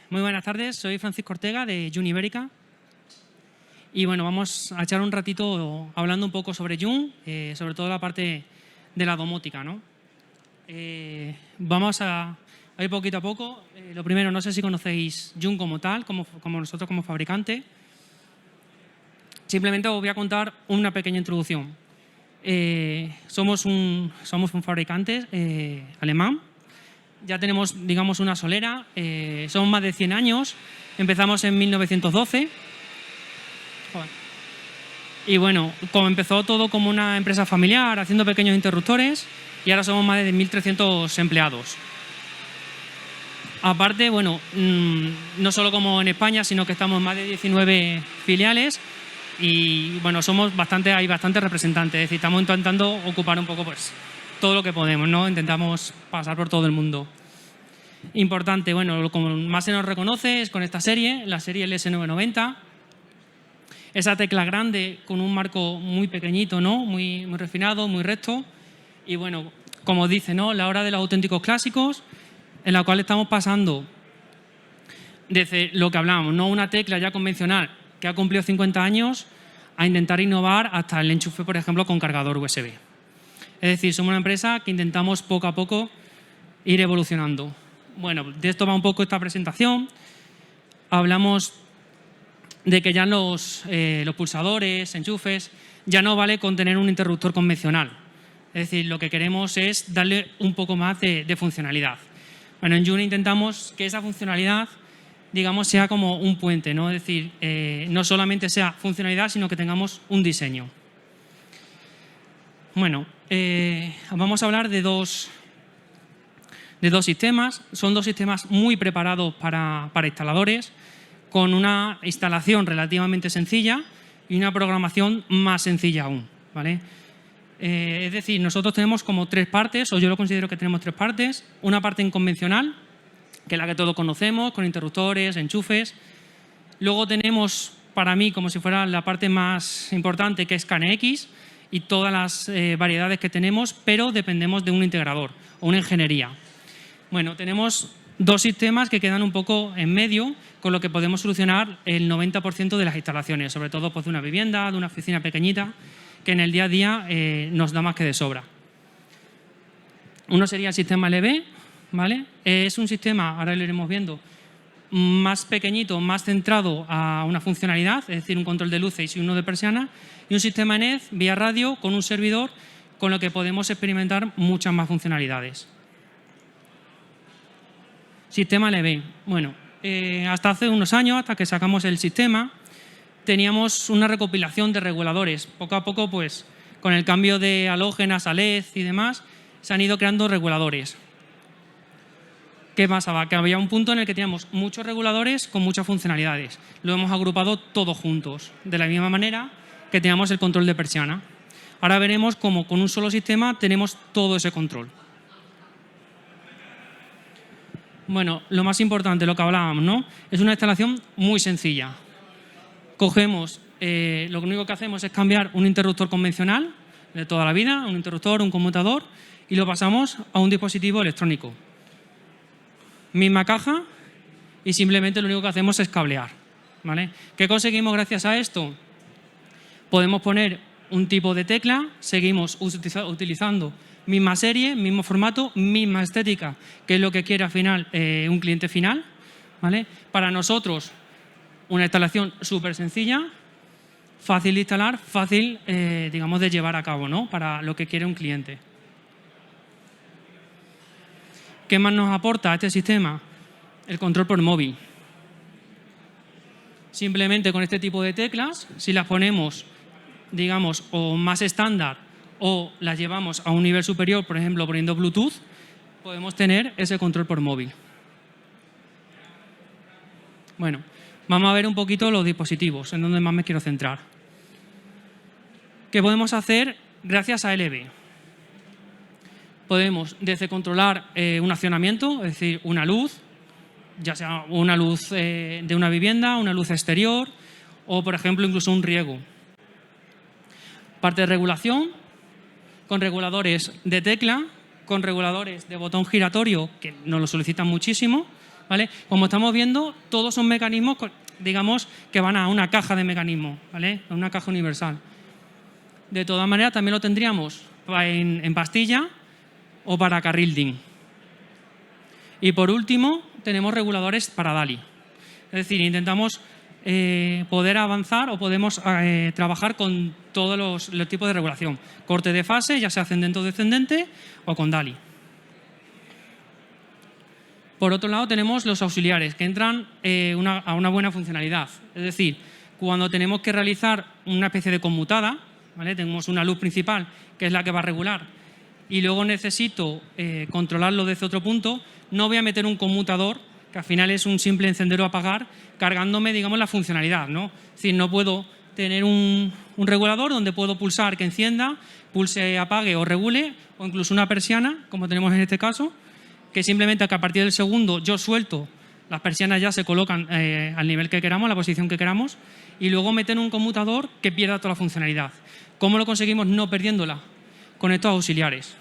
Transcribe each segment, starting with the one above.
Muy buenas tardes, soy Francisco Ortega de Jun Ibérica. Y bueno, vamos a echar un ratito hablando un poco sobre Jun, sobre todo la parte de la domótica, ¿no? Vamos a ir poquito a poco. Lo primero, no sé si conocéis Jun como tal, como nosotros como fabricante. Simplemente os voy a contar una pequeña introducción. Somos un fabricante alemán. Ya tenemos, digamos, una solera. Somos más de 100 años. Empezamos en 1912. Joder. Y bueno, como empezó todo como una empresa familiar, haciendo pequeños interruptores, y ahora somos más de 1.300 empleados. Aparte, bueno, no solo como en España, sino que estamos en más de 19 filiales y bueno, hay bastantes representantes, es decir, estamos intentando ocupar un poco pues todo lo que podemos, ¿no? Intentamos pasar por todo el mundo. Importante, bueno, como más se nos reconoce es con esta serie, la serie LS990. Esa tecla grande con un marco muy pequeñito, ¿no? Muy refinado, muy recto. Y bueno, como dice, ¿no? La hora de los auténticos clásicos, en la cual estamos pasando desde lo que hablábamos, ¿no? Una tecla ya convencional que ha cumplido 50 años a intentar innovar hasta el enchufe, por ejemplo, con cargador USB. Es decir, somos una empresa que intentamos poco a poco ir evolucionando. Bueno, de esto va un poco esta presentación. Hablamos de que ya los pulsadores, enchufes, ya no vale con tener un interruptor convencional. Es decir, lo que queremos es darle un poco más de funcionalidad. Bueno, en Jun intentamos que esa funcionalidad, digamos, sea como un puente, ¿no? Es decir, no solamente sea funcionalidad, sino que tengamos un diseño. Bueno, vamos a hablar de dos sistemas. Son dos sistemas muy preparados para instaladores, con una instalación relativamente sencilla y una programación más sencilla aún, ¿vale? Es decir, nosotros tenemos como tres partes, o yo lo considero que tenemos tres partes. Una parte en convencional, que es la que todos conocemos, con interruptores, enchufes. Luego tenemos, para mí, como si fuera la parte más importante, que es KNX y todas las variedades que tenemos, pero dependemos de un integrador o una ingeniería. Bueno, tenemos dos sistemas que quedan un poco en medio, con lo que podemos solucionar el 90% de las instalaciones, sobre todo pues, de una vivienda, de una oficina pequeñita, que en el día a día nos da más que de sobra. Uno sería el sistema LV, ¿vale? Es un sistema, ahora lo iremos viendo, más pequeñito, más centrado a una funcionalidad, es decir, un control de luces y uno de persiana, y un sistema NED vía radio con un servidor, con lo que podemos experimentar muchas más funcionalidades. Sistema LV. Bueno, hasta hace unos años, hasta que sacamos el sistema, teníamos una recopilación de reguladores. Poco a poco, pues, con el cambio de halógenas a LED y demás, se han ido creando reguladores. ¿Qué pasaba? Que había un punto en el que teníamos muchos reguladores con muchas funcionalidades. Lo hemos agrupado todos juntos, de la misma manera que teníamos el control de persiana. Ahora veremos cómo con un solo sistema tenemos todo ese control. Bueno, lo más importante, lo que hablábamos, ¿no? Es una instalación muy sencilla. Cogemos, lo único que hacemos es cambiar un interruptor convencional de toda la vida, un interruptor, un conmutador, y lo pasamos a un dispositivo electrónico. Misma caja y simplemente lo único que hacemos es cablear, ¿vale? ¿Qué conseguimos gracias a esto? Podemos poner un tipo de tecla, seguimos utilizando misma serie, mismo formato, misma estética, que es lo que quiere al final un cliente final, ¿vale? Para nosotros, una instalación súper sencilla, fácil de instalar, fácil, digamos, de llevar a cabo, ¿no? Para lo que quiere un cliente. ¿Qué más nos aporta este sistema? El control por móvil. Simplemente con este tipo de teclas, si las ponemos, digamos, o más estándar o las llevamos a un nivel superior, por ejemplo, poniendo Bluetooth, podemos tener ese control por móvil. Bueno, vamos a ver un poquito los dispositivos, en donde más me quiero centrar. ¿Qué podemos hacer gracias a LV? Podemos desde controlar un accionamiento, es decir, una luz, ya sea una luz de una vivienda, una luz exterior o, por ejemplo, incluso un riego. Parte de regulación, con reguladores de tecla, con reguladores de botón giratorio, que nos lo solicitan muchísimo, ¿vale? Como estamos viendo, todos son mecanismos, digamos, que van a una caja de mecanismos, ¿vale? A una caja universal. De todas maneras, también lo tendríamos en pastilla o para carril DIN. Y por último, tenemos reguladores para DALI. Es decir, intentamos poder avanzar o podemos trabajar con todos los tipos de regulación. Corte de fase, ya sea ascendente o descendente, o con DALI. Por otro lado, tenemos los auxiliares, que entran a una buena funcionalidad. Es decir, cuando tenemos que realizar una especie de conmutada, ¿vale? Tenemos una luz principal, que es la que va a regular, y luego necesito controlarlo desde otro punto, no voy a meter un conmutador, que al final es un simple encender o apagar, cargándome, digamos, la funcionalidad, ¿no? Es decir, no puedo tener un regulador donde puedo pulsar que encienda, pulse apague o regule, o incluso una persiana, como tenemos en este caso, que simplemente que a partir del segundo yo suelto, las persianas ya se colocan al nivel que queramos, la posición que queramos, y luego meter un conmutador que pierda toda la funcionalidad. ¿Cómo lo conseguimos no perdiéndola? Con estos auxiliares.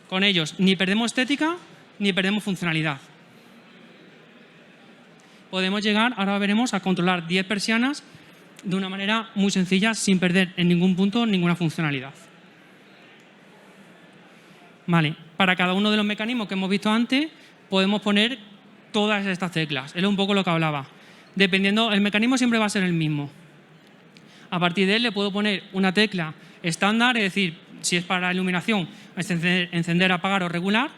Con ellos ni perdemos estética ni perdemos funcionalidad. Podemos llegar, ahora veremos, a controlar 10 persianas de una manera muy sencilla, sin perder en ningún punto ninguna funcionalidad. Vale, para cada uno de los mecanismos que hemos visto antes, podemos poner todas estas teclas. Es un poco lo que hablaba. Dependiendo, el mecanismo siempre va a ser el mismo. A partir de él le puedo poner una tecla estándar, es decir, si es para iluminación, encender, apagar o regular,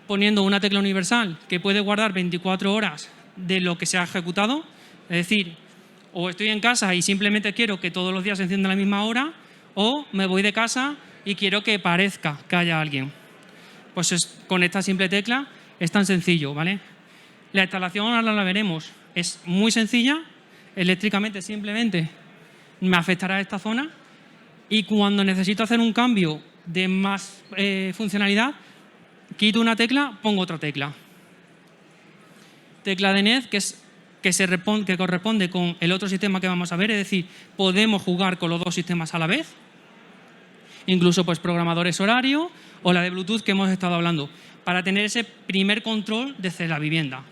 poniendo una tecla universal que puede guardar 24 horas de lo que se ha ejecutado, es decir, o estoy en casa y simplemente quiero que todos los días se encienda a la misma hora, o me voy de casa y quiero que parezca que haya alguien. Pues con esta simple tecla es tan sencillo, ¿vale? La instalación ahora la veremos, es muy sencilla, eléctricamente simplemente me afectará a esta zona, y cuando necesito hacer un cambio de más funcionalidad, quito una tecla, pongo otra tecla. Tecla de NED, que corresponde con el otro sistema que vamos a ver, es decir, podemos jugar con los dos sistemas a la vez, incluso pues programadores horario o la de Bluetooth que hemos estado hablando, para tener ese primer control desde la vivienda.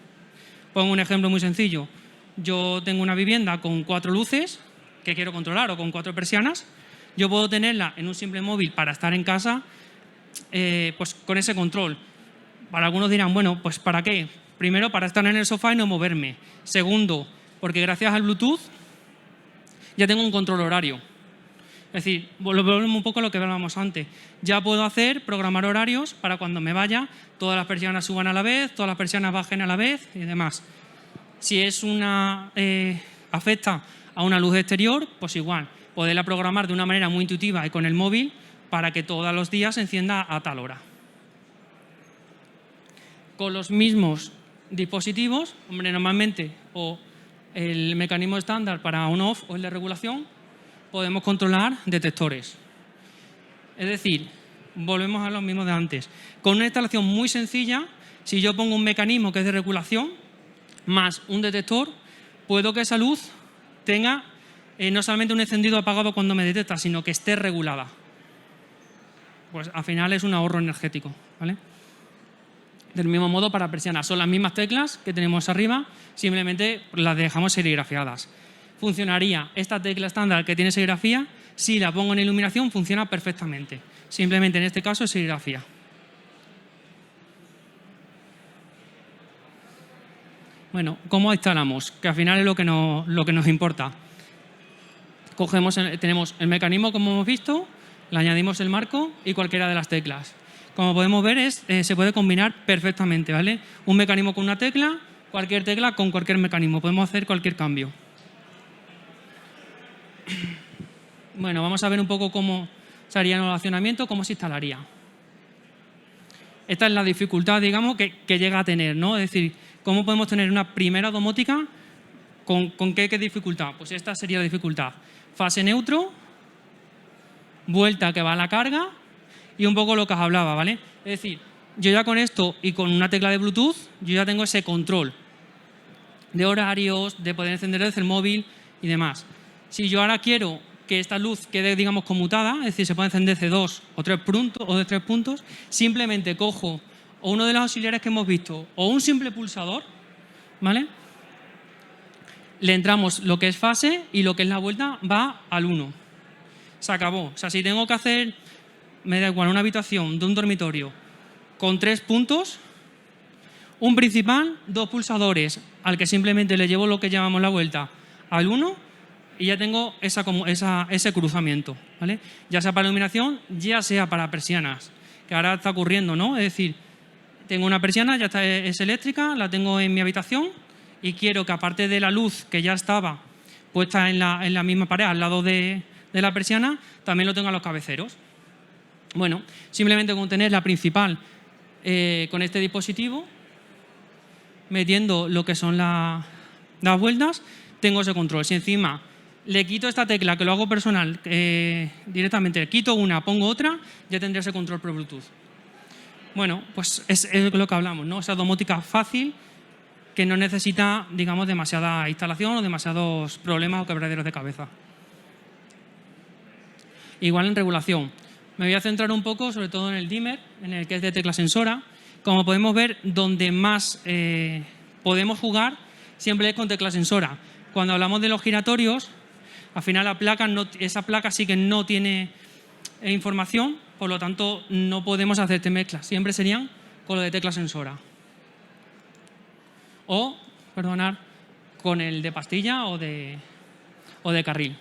Pongo un ejemplo muy sencillo. Yo tengo una vivienda con 4 luces que quiero controlar o con 4 persianas. Yo puedo tenerla en un simple móvil para estar en casa, pues con ese control. Para algunos dirán, bueno, pues ¿para qué? Primero, para estar en el sofá y no moverme. Segundo, porque gracias al Bluetooth ya tengo un control horario. Es decir, volvemos un poco a lo que hablábamos antes. Ya puedo programar horarios para cuando me vaya, todas las persianas suban a la vez, todas las persianas bajen a la vez y demás. Si es afecta a una luz exterior, pues igual, poderla programar de una manera muy intuitiva y con el móvil para que todos los días se encienda a tal hora. Con los mismos dispositivos, hombre, normalmente o el mecanismo estándar para on-off o el de regulación, podemos controlar detectores. Es decir, volvemos a lo mismo de antes. Con una instalación muy sencilla, si yo pongo un mecanismo que es de regulación más un detector, puedo que esa luz tenga no solamente un encendido apagado cuando me detecta, sino que esté regulada. Pues al final es un ahorro energético, ¿vale? Del mismo modo para persianas, son las mismas teclas que tenemos arriba, simplemente las dejamos serigrafiadas. Funcionaría esta tecla estándar que tiene serigrafía, si la pongo en iluminación funciona perfectamente. Simplemente en este caso es serigrafía. Bueno, ¿cómo instalamos? Que al final es lo que nos importa. Tenemos el mecanismo como hemos visto, le añadimos el marco y cualquiera de las teclas. Como podemos ver, se puede combinar perfectamente, ¿vale? Un mecanismo con una tecla, cualquier tecla con cualquier mecanismo. Podemos hacer cualquier cambio. Bueno, vamos a ver un poco cómo se haría el relacionamiento, cómo se instalaría. Esta es la dificultad, digamos, que llega a tener, ¿no? Es decir, ¿cómo podemos tener una primera domótica con qué dificultad? Pues esta sería la dificultad. Fase neutro, vuelta que va a la carga y un poco lo que os hablaba, ¿vale? Es decir, yo ya con esto y con una tecla de Bluetooth, yo ya tengo ese control de horarios, de poder encender desde el móvil y demás. Si yo ahora quiero que esta luz quede, digamos, conmutada, es decir, se puede encender desde 2 o 3 puntos, simplemente cojo o uno de los auxiliares que hemos visto, o un simple pulsador, ¿vale? Le entramos lo que es fase y lo que es la vuelta va al 1. Se acabó. O sea, si tengo que hacer, me da igual, una habitación de un dormitorio con 3 puntos, un principal, 2 pulsadores, al que simplemente le llevo lo que llamamos la vuelta al 1 y ya tengo ese cruzamiento, ¿vale? Ya sea para iluminación, ya sea para persianas, que ahora está ocurriendo, ¿no? Es decir, tengo una persiana, ya está, es eléctrica, la tengo en mi habitación y quiero que aparte de la luz que ya estaba puesta en la misma pared al lado de la persiana, también lo tengo a los cabeceros. Bueno, simplemente con tener la principal con este dispositivo, metiendo lo que son las vueltas, tengo ese control. Si encima le quito esta tecla, que lo hago personal, directamente quito una, pongo otra, ya tendré ese control por Bluetooth. Bueno, pues es lo que hablamos, ¿no? Esa domótica fácil que no necesita, digamos, demasiada instalación o demasiados problemas o quebraderos de cabeza. Igual en regulación. Me voy a centrar un poco, sobre todo en el dimmer, en el que es de tecla sensora. Como podemos ver, donde más podemos jugar siempre es con tecla sensora. Cuando hablamos de los giratorios, al final esa placa sí que no tiene información, por lo tanto no podemos hacer mezclas. Siempre serían con lo de tecla sensora. O, perdonad, con el de pastilla o de carril.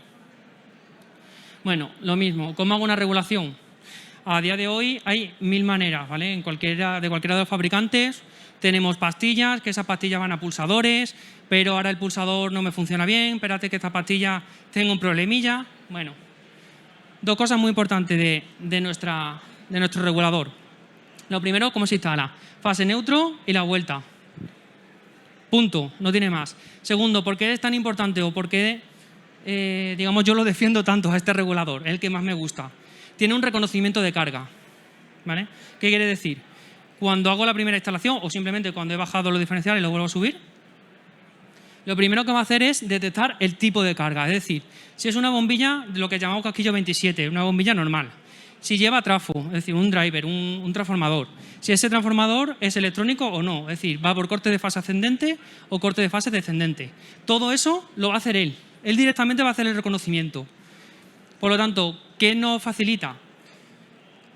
Bueno, lo mismo. ¿Cómo hago una regulación? A día de hoy hay 1000 maneras, ¿vale? De cualquiera de los fabricantes tenemos pastillas, que esas pastillas van a pulsadores, pero ahora el pulsador no me funciona bien, espérate que esta pastilla tenga un problemilla. Bueno, 2 cosas muy importantes de nuestro regulador. Lo primero, cómo se instala. Fase neutro y la vuelta. Punto, no tiene más. Segundo, ¿por qué es tan importante o por qué, digamos, yo lo defiendo tanto a este regulador? Es el que más me gusta. Tiene un reconocimiento de carga, ¿vale? ¿Qué quiere decir? Cuando hago la primera instalación o simplemente cuando he bajado los diferenciales y lo vuelvo a subir, lo primero que va a hacer es detectar el tipo de carga. Es decir, si es una bombilla de lo que llamamos casquillo 27, una bombilla normal. Si lleva trafo, es decir, un driver, un transformador. Si ese transformador es electrónico o no. Es decir, va por corte de fase ascendente o corte de fase descendente. Todo eso lo va a hacer él. Él directamente va a hacer el reconocimiento. Por lo tanto, ¿qué nos facilita?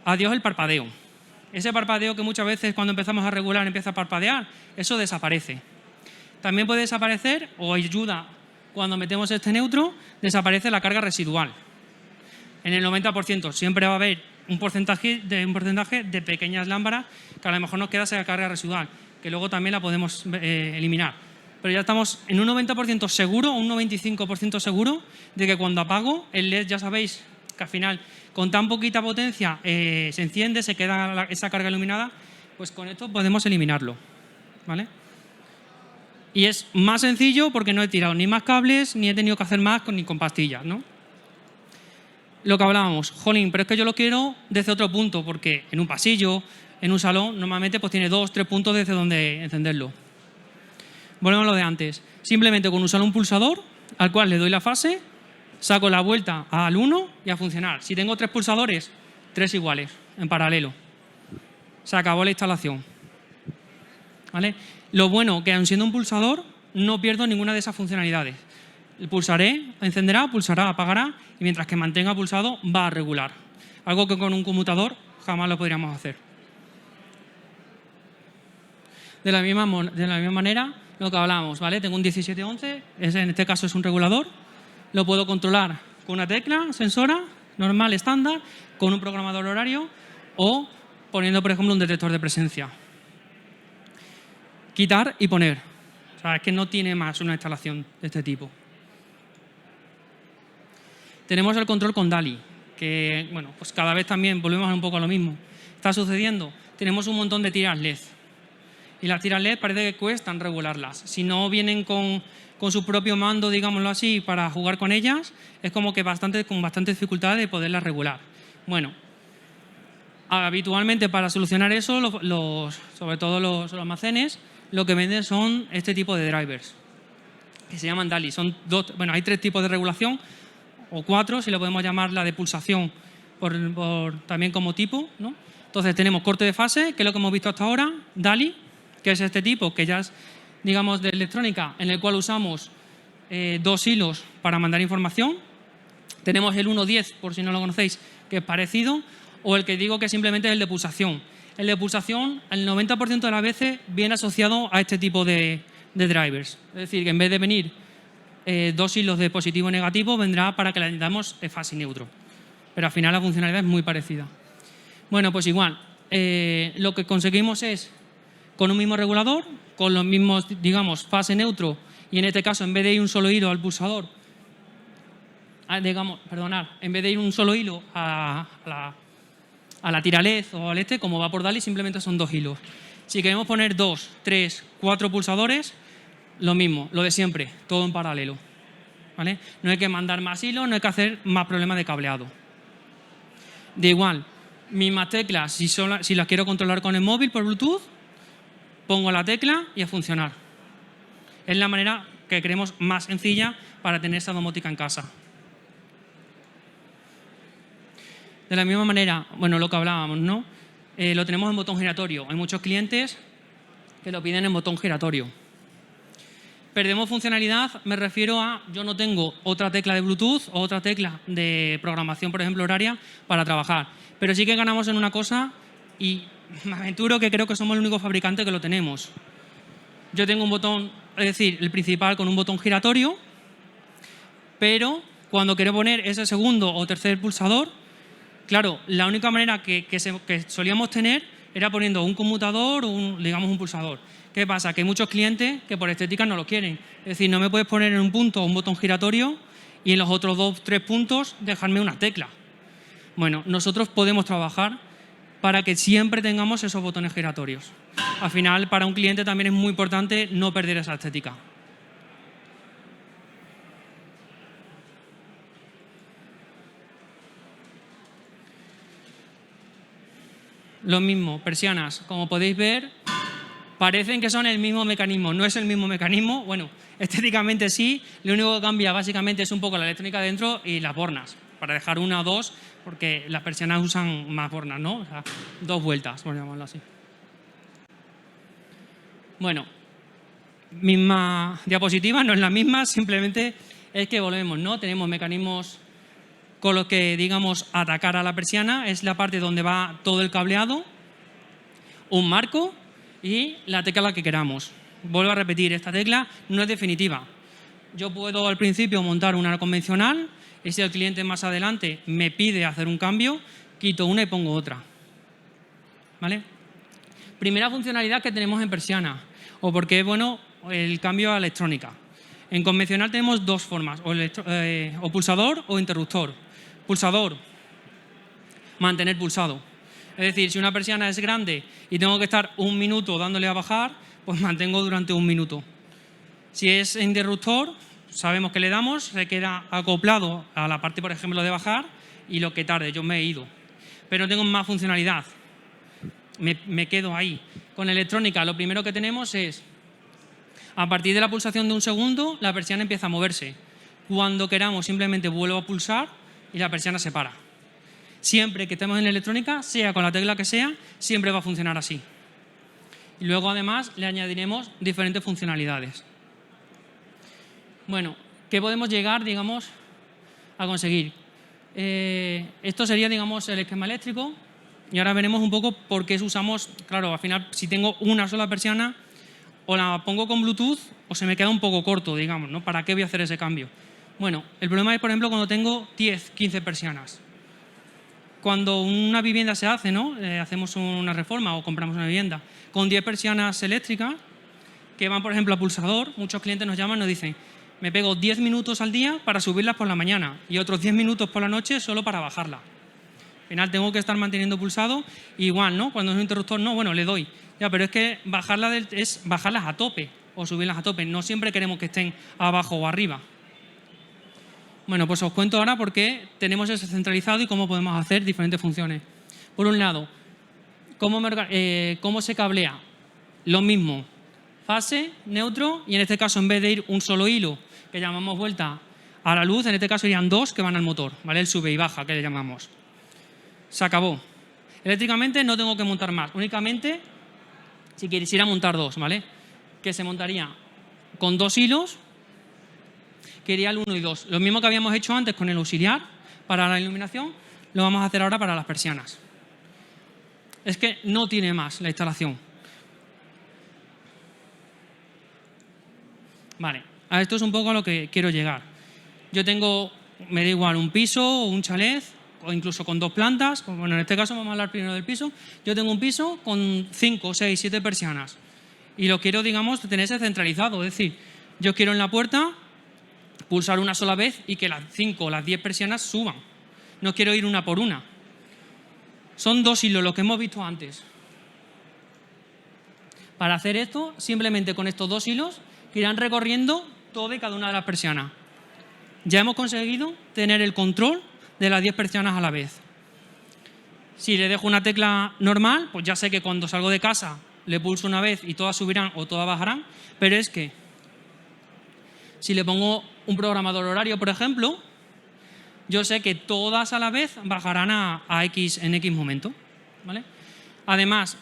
Adiós el parpadeo. Ese parpadeo que muchas veces cuando empezamos a regular empieza a parpadear, eso desaparece. También puede desaparecer, o ayuda cuando metemos este neutro, desaparece la carga residual. En el 90% siempre va a haber un porcentaje de pequeñas lámparas que a lo mejor nos queda esa carga residual, que luego también la podemos eliminar. Pero ya estamos en un 90% seguro, un 95% seguro de que cuando apago el LED, ya sabéis que al final con tan poquita potencia se enciende, se queda esa carga iluminada, pues con esto podemos eliminarlo, ¿vale? Y es más sencillo porque no he tirado ni más cables ni he tenido que hacer más ni con pastillas, ¿no? Lo que hablábamos, jolín, pero es que yo lo quiero desde otro punto porque en un pasillo, en un salón, normalmente pues tiene 2 o 3 puntos desde donde encenderlo. Volvemos a lo de antes. Simplemente con usar un pulsador al cual le doy la fase, saco la vuelta al 1 y a funcionar. Si tengo 3 pulsadores, 3 iguales, en paralelo. Se acabó la instalación, ¿vale? Lo bueno que aun siendo un pulsador no pierdo ninguna de esas funcionalidades. Pulsaré, encenderá, pulsará, apagará y mientras que mantenga pulsado va a regular. Algo que con un conmutador jamás lo podríamos hacer. De la misma manera, lo que hablábamos, ¿vale? Tengo un 1711, en este caso es un regulador. Lo puedo controlar con una tecla sensora normal, estándar, con un programador horario o poniendo, por ejemplo, un detector de presencia. Quitar y poner. O sea, es que no tiene más una instalación de este tipo. Tenemos el control con DALI, que, bueno, pues cada vez también volvemos un poco a lo mismo. Está sucediendo. Tenemos un montón de tiras LED. Y las tiras LED parece que cuestan regularlas. Si no vienen con su propio mando, digámoslo así, para jugar con ellas, es como que con bastante dificultad de poderlas regular. Bueno, habitualmente para solucionar eso, sobre todo los almacenes, lo que venden son este tipo de drivers, que se llaman DALI. Bueno, hay 3 tipos de regulación, o 4, si lo podemos llamar la de pulsación también como tipo, ¿no? Entonces tenemos corte de fase, que es lo que hemos visto hasta ahora, DALI, que es este tipo, que ya es, digamos, de electrónica, en el cual usamos 2 hilos para mandar información. Tenemos el 1.10, por si no lo conocéis, que es parecido, o el que digo que simplemente es el de pulsación. El de pulsación, el 90% de las veces, viene asociado a este tipo de drivers. Es decir, que en vez de venir 2 hilos de positivo y negativo, vendrá para que le añadamos fase y neutro. Pero al final la funcionalidad es muy parecida. Bueno, pues igual, lo que conseguimos es, con un mismo regulador, con los mismos, digamos, fase neutro, y en este caso, en vez de ir un solo hilo al pulsador, digamos, perdonad, en vez de ir un solo hilo a la tira LED o al este, como va por DALI, simplemente son 2 hilos. Si queremos poner 2, 3, 4 pulsadores, lo mismo, lo de siempre, todo en paralelo. ¿Vale? No hay que mandar más hilos, no hay que hacer más problemas de cableado. De igual, mismas teclas, si las quiero controlar con el móvil por Bluetooth, pongo la tecla y a funcionar. Es la manera que creemos más sencilla para tener esa domótica en casa. De la misma manera, bueno, lo que hablábamos, ¿no? Lo tenemos en botón giratorio. Hay muchos clientes que lo piden en botón giratorio. Perdemos funcionalidad, me refiero a, yo no tengo otra tecla de Bluetooth o otra tecla de programación, por ejemplo, horaria, para trabajar. Pero sí que ganamos en una cosa y me aventuro que creo que somos el único fabricante que lo tenemos. Yo tengo un botón, es decir, el principal con un botón giratorio, pero cuando quiero poner ese segundo o tercer pulsador, claro, la única manera que solíamos tener era poniendo un conmutador o digamos un pulsador. ¿Qué pasa? Que hay muchos clientes que por estética no lo quieren. Es decir, no me puedes poner en un punto un botón giratorio y en los otros 2 o 3 puntos dejarme una tecla. Bueno, nosotros podemos trabajar para que siempre tengamos esos botones giratorios. Al final, para un cliente también es muy importante no perder esa estética. Lo mismo, persianas, como podéis ver, parecen que son el mismo mecanismo. No es el mismo mecanismo, bueno, estéticamente sí, lo único que cambia básicamente es un poco la electrónica dentro y las bornas, para dejar una o dos, porque las persianas usan más bornas, ¿no? O sea, 2 vueltas, por llamarlo así. Bueno, misma diapositiva, no es la misma, simplemente es que volvemos, ¿no? Tenemos mecanismos con los que, digamos, atacar a la persiana, es la parte donde va todo el cableado, un marco y la tecla que queramos. Vuelvo a repetir, esta tecla no es definitiva. Yo puedo al principio montar una convencional y si el cliente más adelante me pide hacer un cambio, quito una y pongo otra. ¿Vale? Primera funcionalidad que tenemos en persiana, o porque es bueno el cambio a electrónica. En convencional tenemos 2 formas, o pulsador o interruptor. Pulsador, mantener pulsado. Es decir, si una persiana es grande y tengo que estar 1 minuto dándole a bajar, pues mantengo durante 1 minuto. Si es interruptor, sabemos que le damos, se queda acoplado a la parte, por ejemplo, de bajar y lo que tarde, yo me he ido. Pero tengo más funcionalidad. Me quedo ahí. Con electrónica lo primero que tenemos es, a partir de la pulsación de 1 segundo, la persiana empieza a moverse. Cuando queramos simplemente vuelvo a pulsar y la persiana se para. Siempre que estemos en electrónica, sea con la tecla que sea, siempre va a funcionar así. Y luego además le añadiremos diferentes funcionalidades. Bueno, ¿qué podemos llegar, digamos, a conseguir? Esto sería, digamos, el esquema eléctrico. Y ahora veremos un poco por qué usamos, claro, al final, si tengo una sola persiana, o la pongo con Bluetooth o se me queda un poco corto, digamos, ¿no? ¿Para qué voy a hacer ese cambio? Bueno, el problema es, por ejemplo, cuando tengo 10, 15 persianas. Cuando una vivienda se hace, ¿no? Hacemos una reforma o compramos una vivienda con 10 persianas eléctricas que van, por ejemplo, a pulsador, muchos clientes nos llaman y nos dicen, me pego 10 minutos al día para subirlas por la mañana y otros 10 minutos por la noche solo para bajarla. Al final tengo que estar manteniendo pulsado, igual, ¿no? Cuando es un interruptor, no, bueno, le doy. Ya, pero es que es bajarlas a tope o subirlas a tope. No siempre queremos que estén abajo o arriba. Bueno, pues os cuento ahora por qué tenemos eso centralizado y cómo podemos hacer diferentes funciones. Por un lado, ¿cómo se cablea? Lo mismo, fase, neutro, y en este caso en vez de ir un solo hilo que llamamos vuelta a la luz, en este caso irían 2 que van al motor, ¿vale? El sube y baja que le llamamos. Se acabó. Eléctricamente no tengo que montar más, únicamente si quisiera montar dos, ¿vale? Que se montaría con 2 hilos, que iría el 1 y 2. Lo mismo que habíamos hecho antes con el auxiliar para la iluminación, lo vamos a hacer ahora para las persianas. Es que no tiene más la instalación. Vale, a esto es un poco a lo que quiero llegar. Yo tengo, me da igual, un piso o un chalet, o incluso con 2 plantas. Bueno, en este caso vamos a hablar primero del piso. Yo tengo un piso con 5, 6, 7 persianas y lo quiero, digamos, tener centralizado. Es decir, yo quiero en la puerta pulsar una sola vez y que las 5 o las 10 persianas suban. No quiero ir una por una. Son 2 hilos, lo que hemos visto antes. Para hacer esto, simplemente con estos 2 hilos que irán recorriendo toda y cada una de las persianas. Ya hemos conseguido tener el control de las 10 persianas a la vez. Si le dejo una tecla normal, pues ya sé que cuando salgo de casa le pulso una vez y todas subirán o todas bajarán, pero es que si le pongo un programador horario, por ejemplo, yo sé que todas a la vez bajarán en X momento, ¿vale? Además,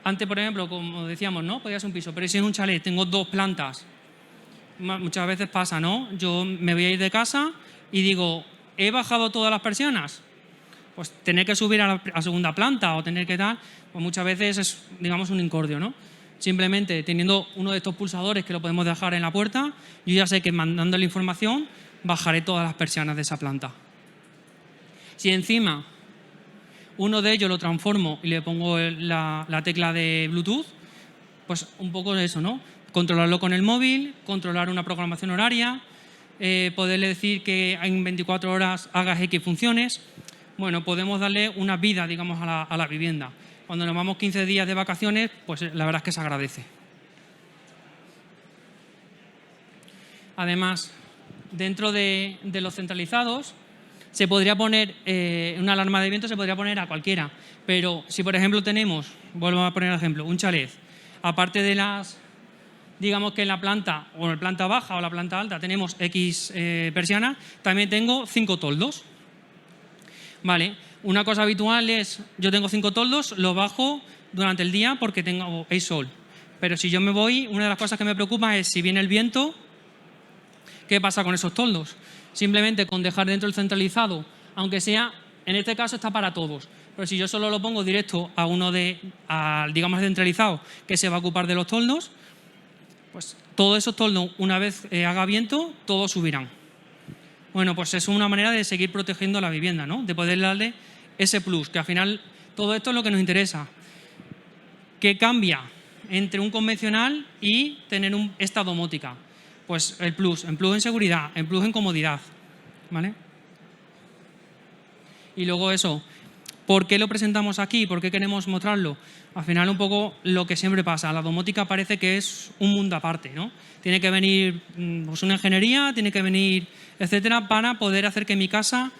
antes, por ejemplo, como decíamos, ¿no? Podría ser un piso, pero si en un chalet tengo 2 plantas, muchas veces pasa, ¿no? Yo me voy a ir de casa y digo, ¿he bajado todas las persianas? Pues tener que subir a la segunda planta o tener que tal, pues muchas veces es, digamos, un incordio, ¿no? Simplemente teniendo uno de estos pulsadores que lo podemos dejar en la puerta, yo ya sé que mandando la información bajaré todas las persianas de esa planta. Si encima uno de ellos lo transformo y le pongo la tecla de Bluetooth, pues un poco de eso, ¿no? Controlarlo con el móvil, controlar una programación horaria, poderle decir que en 24 horas hagas X funciones. Bueno, podemos darle una vida, digamos, a la vivienda. Cuando nos vamos 15 días de vacaciones, pues la verdad es que se agradece. Además, dentro de los centralizados, se podría poner una alarma de viento, se podría poner a cualquiera. Pero si, por ejemplo, tenemos, vuelvo a poner el ejemplo, un chalet, aparte de las, digamos que en la planta, o en la planta baja o la planta alta, tenemos X persianas, también tengo 5 toldos. Vale, una cosa habitual es, yo tengo 5 toldos, los bajo durante el día porque hay sol. Pero si yo me voy, una de las cosas que me preocupa es si viene el viento, ¿qué pasa con esos toldos? Simplemente con dejar dentro el centralizado, aunque sea, en este caso está para todos, pero si yo solo lo pongo directo a uno digamos, centralizado, que se va a ocupar de los toldos, pues todos esos toldos, una vez haga viento, todos subirán. Bueno, pues es una manera de seguir protegiendo la vivienda, ¿no? De poder darle ese plus, que al final todo esto es lo que nos interesa. ¿Qué cambia entre un convencional y tener esta domótica? Pues el plus en seguridad, en plus en comodidad, ¿vale? Y luego eso, ¿por qué lo presentamos aquí? ¿Por qué queremos mostrarlo? Al final un poco lo que siempre pasa, la domótica parece que es un mundo aparte, ¿no? Tiene que venir pues, una ingeniería, tiene que venir, etcétera, para poder hacer que mi casa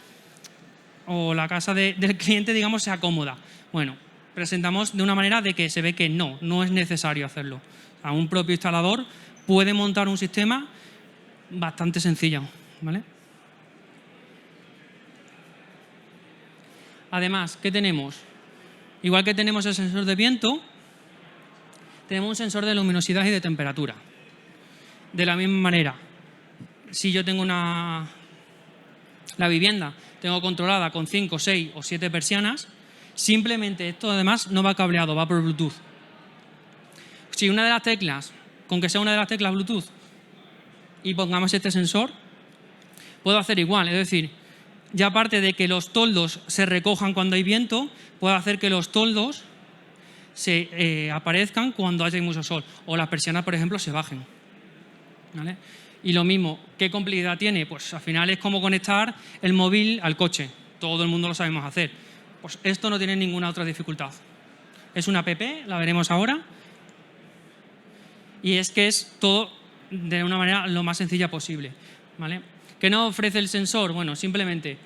o la casa del cliente, digamos, sea cómoda. Bueno, presentamos de una manera de que se ve que no es necesario hacerlo. A un propio instalador puede montar un sistema bastante sencillo, ¿vale? Además, ¿qué tenemos? Igual que tenemos el sensor de viento, tenemos un sensor de luminosidad y de temperatura. De la misma manera, si yo tengo la vivienda, tengo controlada con 5, 6 o 7 persianas, simplemente esto además no va cableado, va por Bluetooth. Si una de las teclas, con que sea una de las teclas Bluetooth, y pongamos este sensor, puedo hacer igual, es decir, ya aparte de que los toldos se recojan cuando hay viento, puedo hacer que los toldos se aparezcan cuando haya mucho sol o las persianas, por ejemplo, se bajen, ¿vale? Y lo mismo, ¿qué complejidad tiene? Pues al final es como conectar el móvil al coche, todo el mundo lo sabemos hacer. Pues esto no tiene ninguna otra dificultad. Es una app, la veremos ahora, y es que es todo de una manera lo más sencilla posible, ¿vale? ¿Qué nos ofrece el sensor? Bueno, simplemente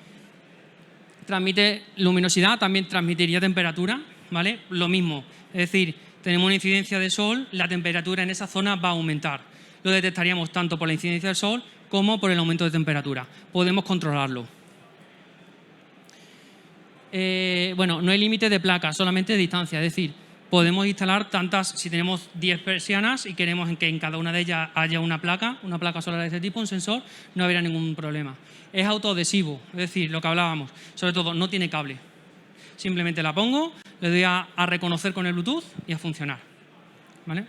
transmite luminosidad, también transmitiría temperatura, ¿vale? Lo mismo, es decir, tenemos una incidencia de sol, la temperatura en esa zona va a aumentar. Lo detectaríamos tanto por la incidencia del sol como por el aumento de temperatura. Podemos controlarlo. Bueno, no hay límite de placas, solamente de distancia. Es decir, podemos instalar tantas, si tenemos 10 persianas y queremos que en cada una de ellas haya una placa solar de este tipo, un sensor, no habrá ningún problema. Es autoadhesivo, es decir, lo que hablábamos, sobre todo no tiene cable. Simplemente la pongo, le doy a reconocer con el Bluetooth y a funcionar. ¿Vale?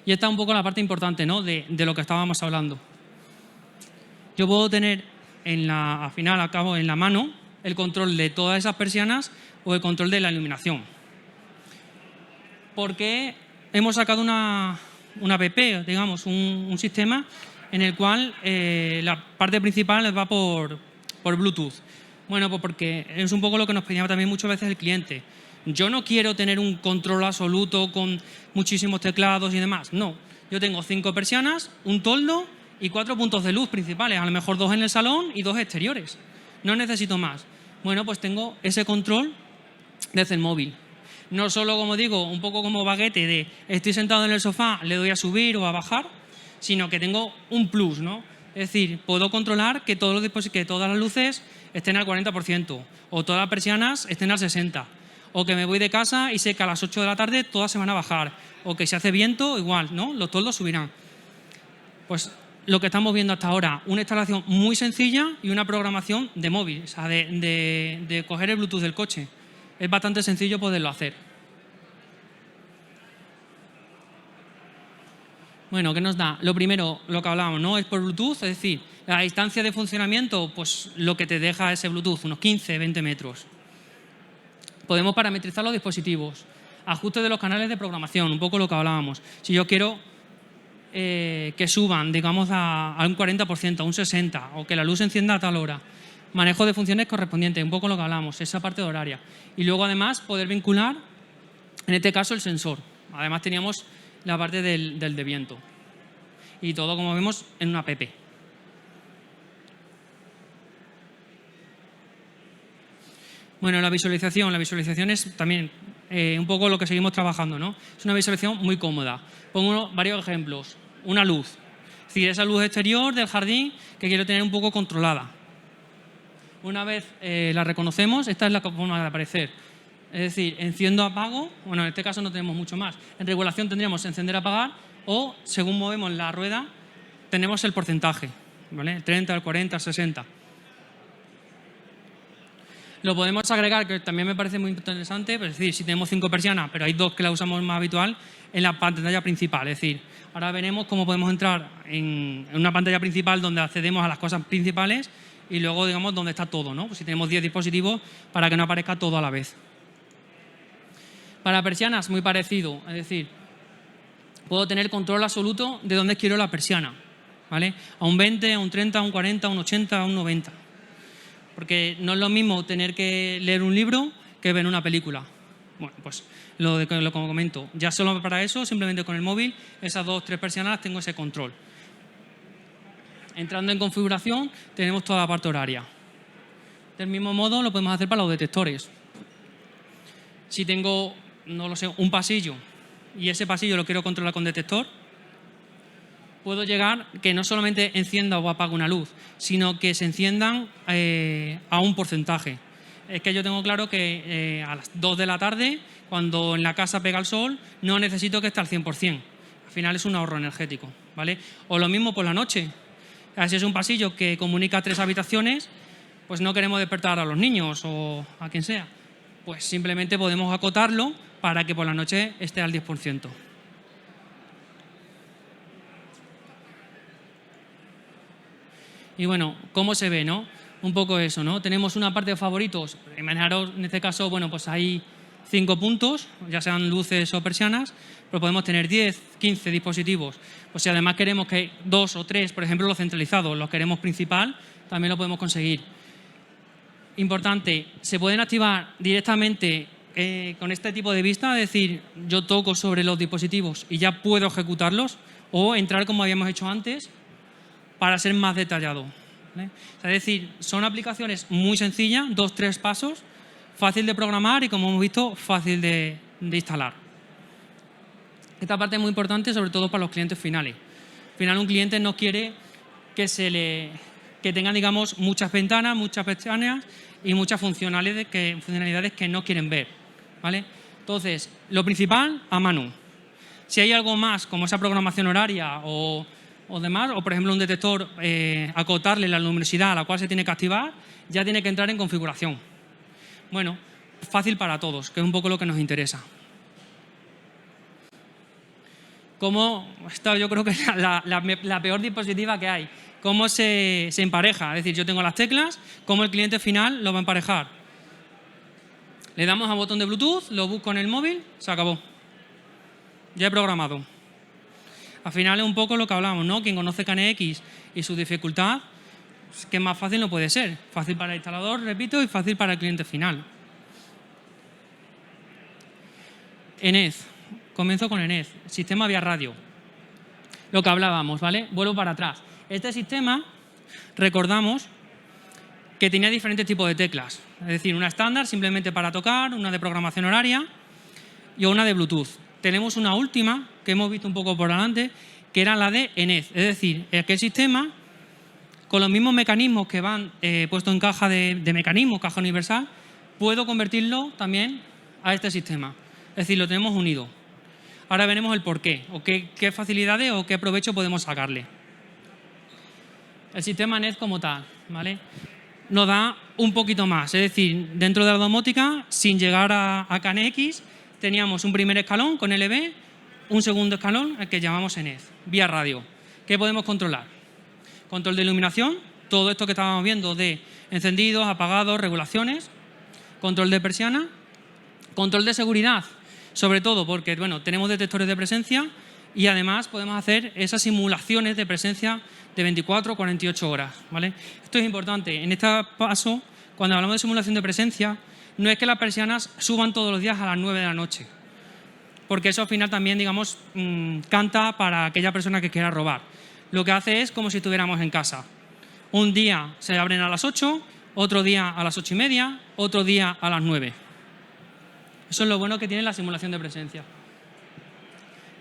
Y esta es un poco la parte importante, ¿no?, de lo que estábamos hablando. Yo puedo tener al final, al cabo, en la mano, el control de todas esas persianas o el control de la iluminación. Porque hemos sacado una app, digamos, un sistema en el cual la parte principal va por Bluetooth. Bueno, pues porque es un poco lo que nos pedía también muchas veces el cliente. Yo no quiero tener un control absoluto con muchísimos teclados y demás. No, yo tengo 5 persianas, un toldo y 4 puntos de luz principales. A lo mejor 2 en el salón y 2 exteriores. No necesito más. Bueno, pues tengo ese control desde el móvil. No solo, como digo, un poco como baguete de estoy sentado en el sofá, le doy a subir o a bajar, sino que tengo un plus, ¿no? Es decir, puedo controlar que todas las luces estén al 40% o todas las persianas estén al 60%. O que me voy de casa y sé que a las 8 de la tarde todas se van a bajar. O que si hace viento, igual, ¿no? Los toldos subirán. Pues lo que estamos viendo hasta ahora, una instalación muy sencilla y una programación de móvil, o sea, de coger el Bluetooth del coche. Es bastante sencillo poderlo hacer. Bueno, ¿qué nos da? Lo primero, lo que hablábamos, ¿no? Es por Bluetooth, es decir, la distancia de funcionamiento, pues lo que te deja ese Bluetooth, unos 15, 20 metros. Podemos parametrizar los dispositivos, ajuste de los canales de programación, un poco lo que hablábamos. Si yo quiero que suban, digamos, a un 40%, a un 60%, o que la luz se encienda a tal hora. Manejo de funciones correspondientes, un poco lo que hablamos, esa parte de horaria. Y luego, además, poder vincular, en este caso, el sensor. Además, teníamos la parte del de viento. Y todo, como vemos, en una app. Bueno, la visualización es también un poco lo que seguimos trabajando, ¿no? Es una visualización muy cómoda. Pongo varios ejemplos. Una luz. Es decir, esa luz exterior del jardín que quiero tener un poco controlada. Una vez la reconocemos, esta es la forma de aparecer. Es decir, enciendo, apago. Bueno, en este caso no tenemos mucho más. En regulación tendríamos encender, apagar o, según movemos la rueda, tenemos el porcentaje, ¿vale? El 30, el 40, el 60. Lo podemos agregar, que también me parece muy interesante, es decir, si tenemos 5 persianas, pero hay 2 que la usamos más habitual, en la pantalla principal. Es decir, ahora veremos cómo podemos entrar en una pantalla principal donde accedemos a las cosas principales y luego, digamos, donde está todo, ¿no? Pues si tenemos 10 dispositivos, para que no aparezca todo a la vez. Para persianas, muy parecido. Es decir, puedo tener control absoluto de dónde quiero la persiana, ¿vale? A un 20, a un 30, a un 40, a un 80, a un 90. Porque no es lo mismo tener que leer un libro que ver una película. Bueno, pues como comento, ya solo para eso, simplemente con el móvil, esas 2 o 3 persianas tengo ese control. Entrando en configuración, tenemos toda la parte horaria. Del mismo modo, lo podemos hacer para los detectores. Si tengo, no lo sé, un pasillo y ese pasillo lo quiero controlar con detector, puedo llegar que no solamente encienda o apague una luz, sino que se enciendan a un porcentaje. Es que yo tengo claro que a las 2 de la tarde, cuando en la casa pega el sol, no necesito que esté al 100%. Al final es un ahorro energético, ¿vale? O lo mismo por la noche. Si es un pasillo que comunica 3 habitaciones, pues no queremos despertar a los niños o a quien sea. Pues simplemente podemos acotarlo para que por la noche esté al 10%. Y bueno, ¿cómo se ve, no? Un poco eso, ¿no? Tenemos una parte de favoritos. Imaginaros, en este caso, bueno, pues hay 5 puntos, ya sean luces o persianas, pero podemos tener 10, 15 dispositivos. Pues si además queremos que 2 o 3, por ejemplo, los centralizados, los queremos principal, también lo podemos conseguir. Importante, se pueden activar directamente con este tipo de vista, es decir, yo toco sobre los dispositivos y ya puedo ejecutarlos, o entrar como habíamos hecho antes, para ser más detallado, ¿vale? O sea, es decir, son aplicaciones muy sencillas, 2-3 pasos, fácil de programar y, como hemos visto, fácil de instalar. Esta parte es muy importante, sobre todo para los clientes finales. Al final, un cliente no quiere que se le que tengan, digamos, muchas ventanas, muchas pestañas y muchas funcionalidades que no quieren ver, ¿vale? Entonces, lo principal, a mano. Si hay algo más, como esa programación horaria o demás, o por ejemplo un detector, acotarle la luminosidad a la cual se tiene que activar, ya tiene que entrar en configuración. Bueno, fácil para todos, que es un poco lo que nos interesa. Esta yo creo que es la peor diapositiva que hay. Cómo se empareja. Es decir, yo tengo las teclas, cómo el cliente final lo va a emparejar. Le damos al botón de Bluetooth, lo busco en el móvil, se acabó. Ya he programado. Al final es un poco lo que hablamos, ¿no? Quien conoce KNX y su dificultad, que más fácil no puede ser. Fácil para el instalador, repito, y fácil para el cliente final. ENEZ. Comienzo con ENEZ. Sistema vía radio. Lo que hablábamos, ¿vale? Vuelvo para atrás. Este sistema, recordamos que tenía diferentes tipos de teclas. Es decir, una estándar simplemente para tocar, una de programación horaria y una de Bluetooth. Tenemos una última que hemos visto un poco por delante, que era la de ENEZ. Es decir, aquel sistema con los mismos mecanismos que van puestos en caja de mecanismos, caja universal, puedo convertirlo también a este sistema. Es decir, lo tenemos unido. Ahora veremos el porqué, o qué facilidades o qué provecho podemos sacarle. El sistema ENEZ como tal, ¿vale? Nos da un poquito más. Es decir, dentro de la domótica, sin llegar a KNX, teníamos un primer escalón con LB, un segundo escalón, el que llamamos ENEZ, vía radio. ¿Qué podemos controlar? Control de iluminación, todo esto que estábamos viendo de encendidos, apagados, regulaciones, control de persiana, control de seguridad, sobre todo porque bueno, tenemos detectores de presencia y además podemos hacer esas simulaciones de presencia de 24 o 48 horas, ¿vale? Esto es importante. En este paso, cuando hablamos de simulación de presencia, no es que las persianas suban todos los días a las 9 de la noche, porque eso al final también, digamos, canta para aquella persona que quiera robar. Lo que hace es como si estuviéramos en casa. Un día se abren a las 8, otro día a las 8:30, otro día a las 9. Eso es lo bueno que tiene la simulación de presencia.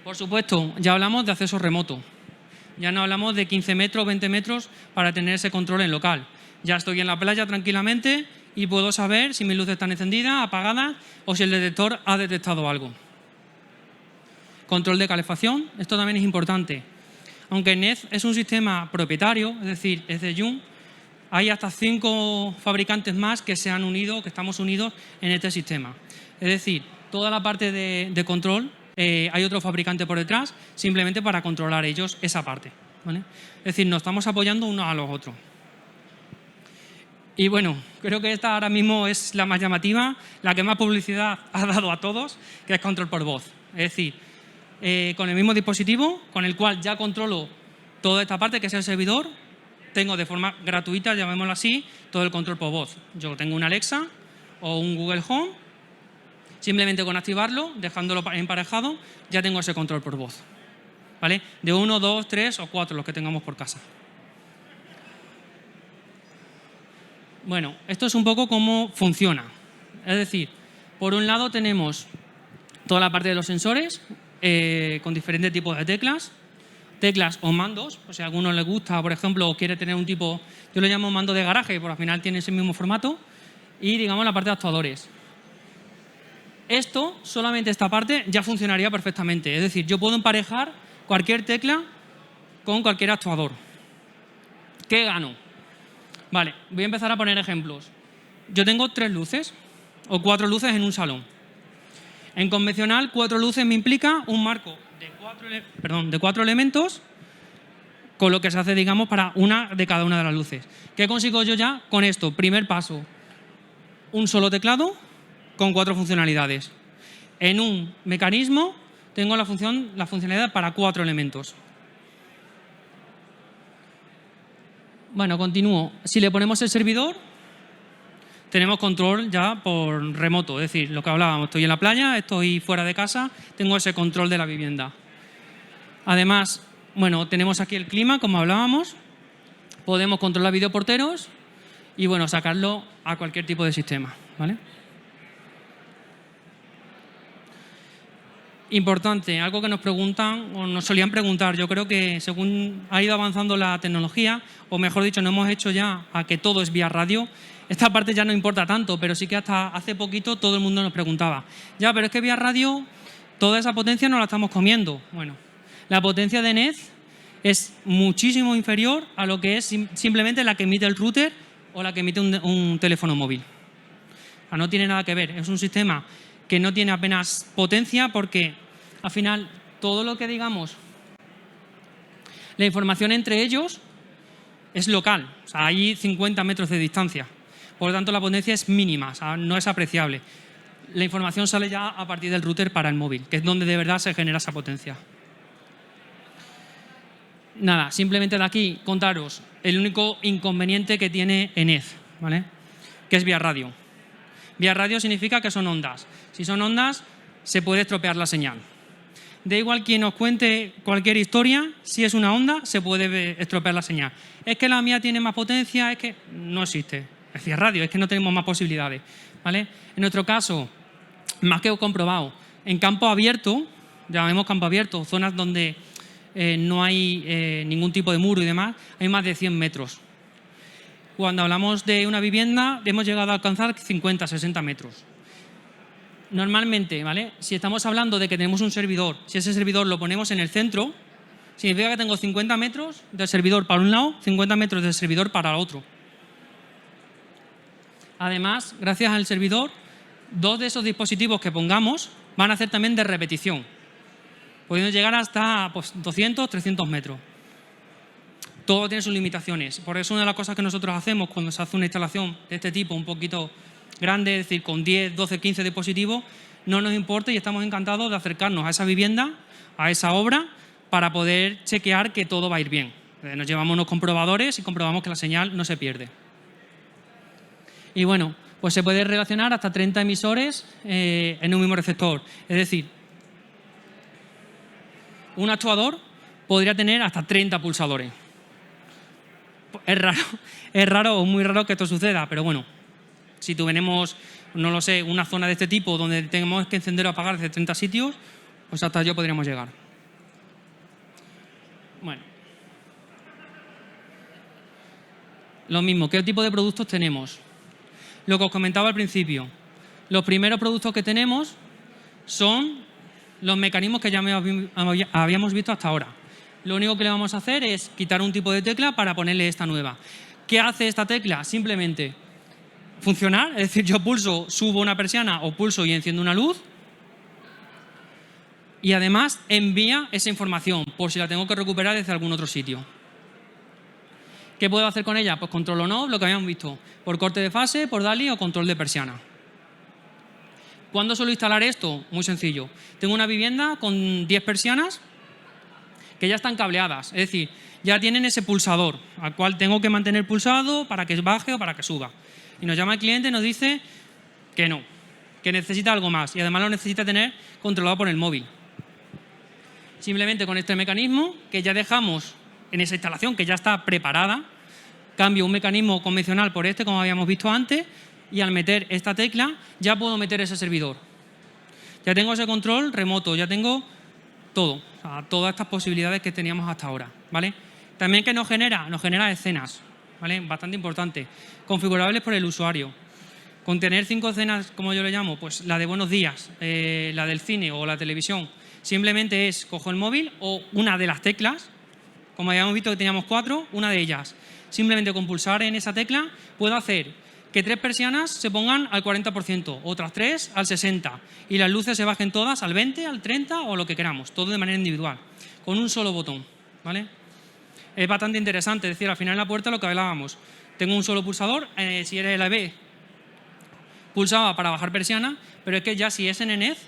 Por supuesto, ya hablamos de acceso remoto. Ya no hablamos de 15 metros, 20 metros para tener ese control en local. Ya estoy en la playa tranquilamente y puedo saber si mis luces están encendidas, apagadas o si el detector ha detectado algo. Control de calefacción, esto también es importante. Aunque ENEZ es un sistema propietario, es decir, es de Jun, hay hasta 5 fabricantes más que se han unido, que estamos unidos en este sistema. Es decir, toda la parte de control, hay otro fabricante por detrás, simplemente para controlar ellos esa parte, ¿vale? Es decir, nos estamos apoyando unos a los otros. Y bueno, creo que esta ahora mismo es la más llamativa, la que más publicidad ha dado a todos, que es control por voz. Es decir, con el mismo dispositivo, con el cual ya controlo toda esta parte, que es el servidor, tengo de forma gratuita, llamémoslo así, todo el control por voz. Yo tengo un Alexa o un Google Home, simplemente con activarlo, dejándolo emparejado, ya tengo ese control por voz, ¿vale? De 1, 2, 3 o 4, los que tengamos por casa. Bueno, esto es un poco cómo funciona. Es decir, por un lado tenemos toda la parte de los sensores con diferentes tipos de teclas o mandos, o si a alguno le gusta, por ejemplo, o quiere tener un tipo, yo lo llamo mando de garaje, porque al final tiene ese mismo formato, y digamos la parte de actuadores. Esto, solamente esta parte, ya funcionaría perfectamente. Es decir, yo puedo emparejar cualquier tecla con cualquier actuador. ¿Qué gano? Vale, voy a empezar a poner ejemplos. Yo tengo 3 luces o 4 luces en un salón. En convencional, 4 luces me implica un marco de 4 elementos, con lo que se hace, digamos, para una de cada una de las luces. ¿Qué consigo yo ya con esto? Primer paso, un solo teclado con 4 funcionalidades. En un mecanismo tengo la funcionalidad para 4 elementos. Bueno, continúo. Si le ponemos el servidor, tenemos control ya por remoto. Es decir, lo que hablábamos, estoy en la playa, estoy fuera de casa, tengo ese control de la vivienda. Además, bueno, tenemos aquí el clima, como hablábamos. Podemos controlar videoporteros y, bueno, sacarlo a cualquier tipo de sistema, ¿vale? Importante, algo que nos preguntan o nos solían preguntar. Yo creo que según ha ido avanzando la tecnología, o mejor dicho, nos hemos hecho ya a que todo es vía radio, esta parte ya no importa tanto, pero sí que hasta hace poquito todo el mundo nos preguntaba, ya, pero es que vía radio toda esa potencia no la estamos comiendo. Bueno, la potencia de NET es muchísimo inferior a lo que es simplemente la que emite el router o la que emite un teléfono móvil. O sea, no tiene nada que ver, es un sistema que no tiene apenas potencia porque al final todo lo que digamos, la información entre ellos es local, o sea, hay 50 metros de distancia, por lo tanto la potencia es mínima, o sea, no es apreciable. La información sale ya a partir del router para el móvil, que es donde de verdad se genera esa potencia. Nada, simplemente de aquí contaros el único inconveniente que tiene ENET, ¿vale? Que es vía radio. Vía radio significa que son ondas. Si son ondas, se puede estropear la señal. Da igual quien nos cuente cualquier historia, si es una onda, se puede estropear la señal. Es que la mía tiene más potencia, es que no existe. Es vía radio, es que no tenemos más posibilidades, ¿vale? En nuestro caso, más que comprobado, en campo abierto, llamemos campo abierto, zonas donde no hay ningún tipo de muro y demás, hay más de 100 metros. Cuando hablamos de una vivienda, hemos llegado a alcanzar 50, 60 metros. Normalmente, ¿vale? Si estamos hablando de que tenemos un servidor, si ese servidor lo ponemos en el centro, significa que tengo 50 metros del servidor para un lado, 50 metros del servidor para el otro. Además, gracias al servidor, 2 de esos dispositivos que pongamos van a hacer también de repetición, pudiendo llegar hasta 200, 300 metros. Todo tiene sus limitaciones. Por eso una de las cosas que nosotros hacemos cuando se hace una instalación de este tipo, un poquito grande, es decir, con 10, 12, 15 dispositivos, no nos importa y estamos encantados de acercarnos a esa vivienda, a esa obra, para poder chequear que todo va a ir bien. Nos llevamos unos comprobadores y comprobamos que la señal no se pierde. Y bueno, pues se puede relacionar hasta 30 emisores en un mismo receptor. Es decir, un actuador podría tener hasta 30 pulsadores. Es raro o muy raro que esto suceda, pero bueno, si tenemos, no lo sé, una zona de este tipo donde tenemos que encender o apagar desde 30 sitios, pues hasta allí podríamos llegar. Bueno. Lo mismo, ¿qué tipo de productos tenemos? Lo que os comentaba al principio. Los primeros productos que tenemos son los mecanismos que ya habíamos visto hasta ahora. Lo único que le vamos a hacer es quitar un tipo de tecla para ponerle esta nueva. ¿Qué hace esta tecla? Simplemente funcionar, es decir, yo pulso, subo una persiana o pulso y enciendo una luz. Y además envía esa información por si la tengo que recuperar desde algún otro sitio. ¿Qué puedo hacer con ella? Pues control on-off, lo que habíamos visto, por corte de fase, por DALI o control de persiana. ¿Cuándo suelo instalar esto? Muy sencillo. Tengo una vivienda con 10 persianas que ya están cableadas, es decir, ya tienen ese pulsador al cual tengo que mantener pulsado para que baje o para que suba. Y nos llama el cliente y nos dice que no, que necesita algo más y además lo necesita tener controlado por el móvil. Simplemente con este mecanismo que ya dejamos en esa instalación que ya está preparada, cambio un mecanismo convencional por este, como habíamos visto antes, y al meter esta tecla ya puedo meter ese servidor. Ya tengo ese control remoto, ya tengo todo, o sea, todas estas posibilidades que teníamos hasta ahora, ¿vale? También que nos genera escenas, ¿vale? Bastante importante, configurables por el usuario. Con tener 5 escenas, como yo le llamo, pues la de buenos días, la del cine o la televisión, simplemente es cojo el móvil o una de las teclas, como habíamos visto que teníamos 4, una de ellas. Simplemente con pulsar en esa tecla puedo hacer que 3 persianas se pongan al 40%, otras 3 al 60% y las luces se bajen todas al 20%, al 30% o lo que queramos, todo de manera individual, con un solo botón, ¿vale? Es bastante interesante, es decir, al final en la puerta lo que hablábamos, tengo un solo pulsador, si eres la B, pulsaba para bajar persiana, pero es que ya si es en ENET,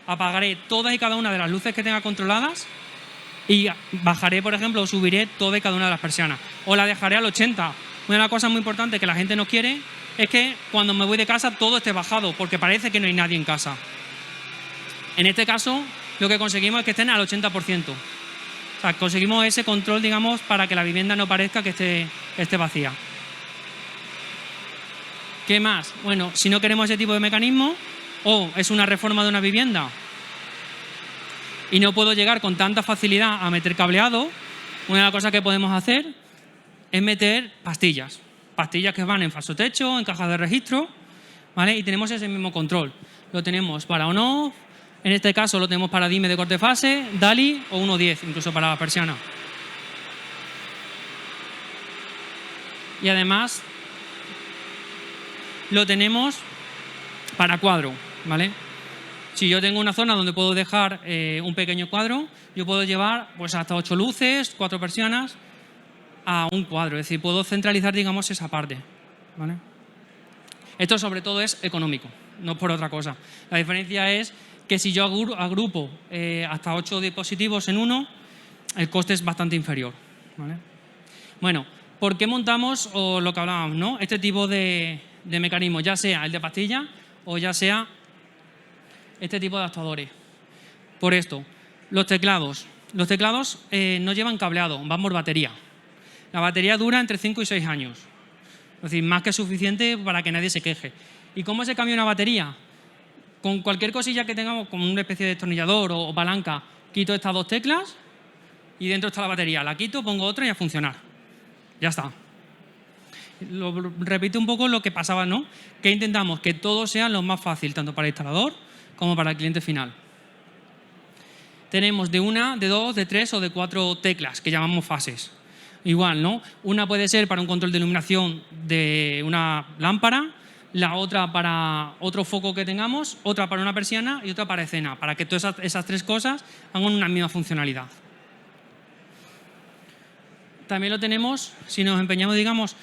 apagaré todas y cada una de las luces que tenga controladas y bajaré, por ejemplo, o subiré toda y cada una de las persianas, o la dejaré al 80%. Una de las cosas muy importantes que la gente no quiere es que cuando me voy de casa todo esté bajado, porque parece que no hay nadie en casa. En este caso, lo que conseguimos es que estén al 80%. O sea, conseguimos ese control, digamos, para que la vivienda no parezca que esté vacía. ¿Qué más? Bueno, si no queremos ese tipo de mecanismo, o es una reforma de una vivienda, y no puedo llegar con tanta facilidad a meter cableado, una de las cosas que podemos hacer es meter pastillas. Pastillas que van en falso techo, en cajas de registro, ¿vale? Y tenemos ese mismo control. Lo tenemos para on-off, en este caso lo tenemos para DIME de corte fase, DALI o 1.10, incluso para la persiana. Y además lo tenemos para cuadro, ¿vale? Si yo tengo una zona donde puedo dejar un pequeño cuadro, yo puedo llevar pues hasta 8 luces, 4 persianas a un cuadro. Es decir, puedo centralizar, digamos, esa parte, ¿vale? Esto sobre todo es económico, no por otra cosa. La diferencia es que si yo agrupo hasta 8 dispositivos en uno, el coste es bastante inferior, ¿vale? Bueno, ¿por qué montamos o lo que hablábamos, ¿no? Este tipo de mecanismos, ya sea el de pastilla o ya sea este tipo de actuadores? Por esto, los teclados. Los teclados no llevan cableado, van por batería. La batería dura entre 5 y 6 años. Es decir, más que suficiente para que nadie se queje. ¿Y cómo se cambia una batería? Con cualquier cosilla que tengamos, como una especie de destornillador o palanca, quito estas 2 teclas y dentro está la batería. La quito, pongo otra y a funcionar. Ya está. Repito un poco lo que pasaba, ¿no? Que intentamos que todo sea lo más fácil, tanto para el instalador como para el cliente final. Tenemos de 1, de 2, de 3 o de 4 teclas, que llamamos fases. Igual, ¿no? Una puede ser para un control de iluminación de una lámpara, la otra para otro foco que tengamos, otra para una persiana y otra para escena, para que todas esas 3 cosas hagan una misma funcionalidad. También lo tenemos, si nos empeñamos, digamos,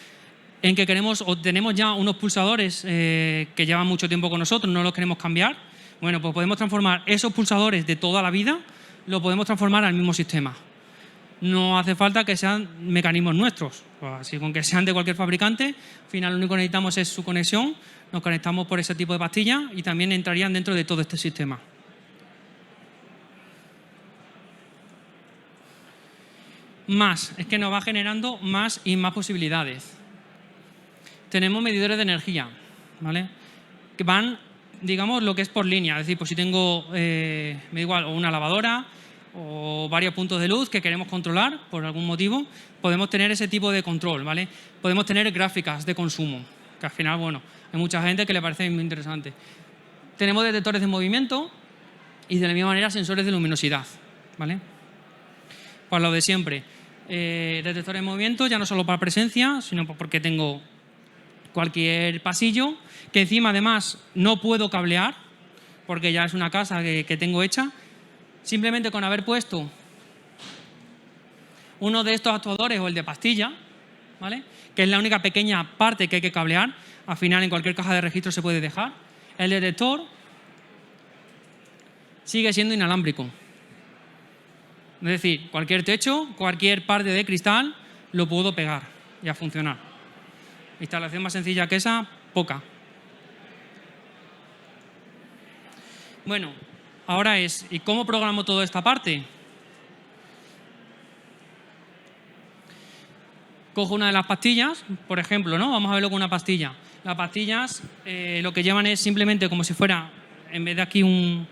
en que queremos o tenemos ya unos pulsadores que llevan mucho tiempo con nosotros, no los queremos cambiar, bueno, pues podemos transformar esos pulsadores de toda la vida, lo podemos transformar al mismo sistema. No hace falta que sean mecanismos nuestros, así con que sean de cualquier fabricante, al final lo único que necesitamos es su conexión, nos conectamos por ese tipo de pastilla y también entrarían dentro de todo este sistema. Más, es que nos va generando más y más posibilidades. Tenemos medidores de energía, ¿vale? Que van, digamos, lo que es por línea, es decir, pues si tengo, me da igual, o una lavadora o varios puntos de luz que queremos controlar por algún motivo, podemos tener ese tipo de control, ¿vale? Podemos tener gráficas de consumo, que al final, bueno, hay mucha gente que le parece muy interesante. Tenemos detectores de movimiento y de la misma manera sensores de luminosidad, ¿vale? Pues lo de siempre. Detectores de movimiento ya no solo para presencia, sino porque tengo cualquier pasillo, que encima además no puedo cablear, porque ya es una casa que tengo hecha. Simplemente con haber puesto uno de estos actuadores o el de pastilla, ¿vale? Que es la única pequeña parte que hay que cablear, al final en cualquier caja de registro se puede dejar. El detector sigue siendo inalámbrico. Es decir, cualquier techo, cualquier parte de cristal lo puedo pegar y a funcionar. Instalación más sencilla que esa, poca. Bueno, ahora es, ¿y cómo programo toda esta parte? Cojo una de las pastillas, por ejemplo, ¿no? Vamos a verlo con una pastilla. Las pastillas lo que llevan es simplemente como si fuera, en vez de aquí un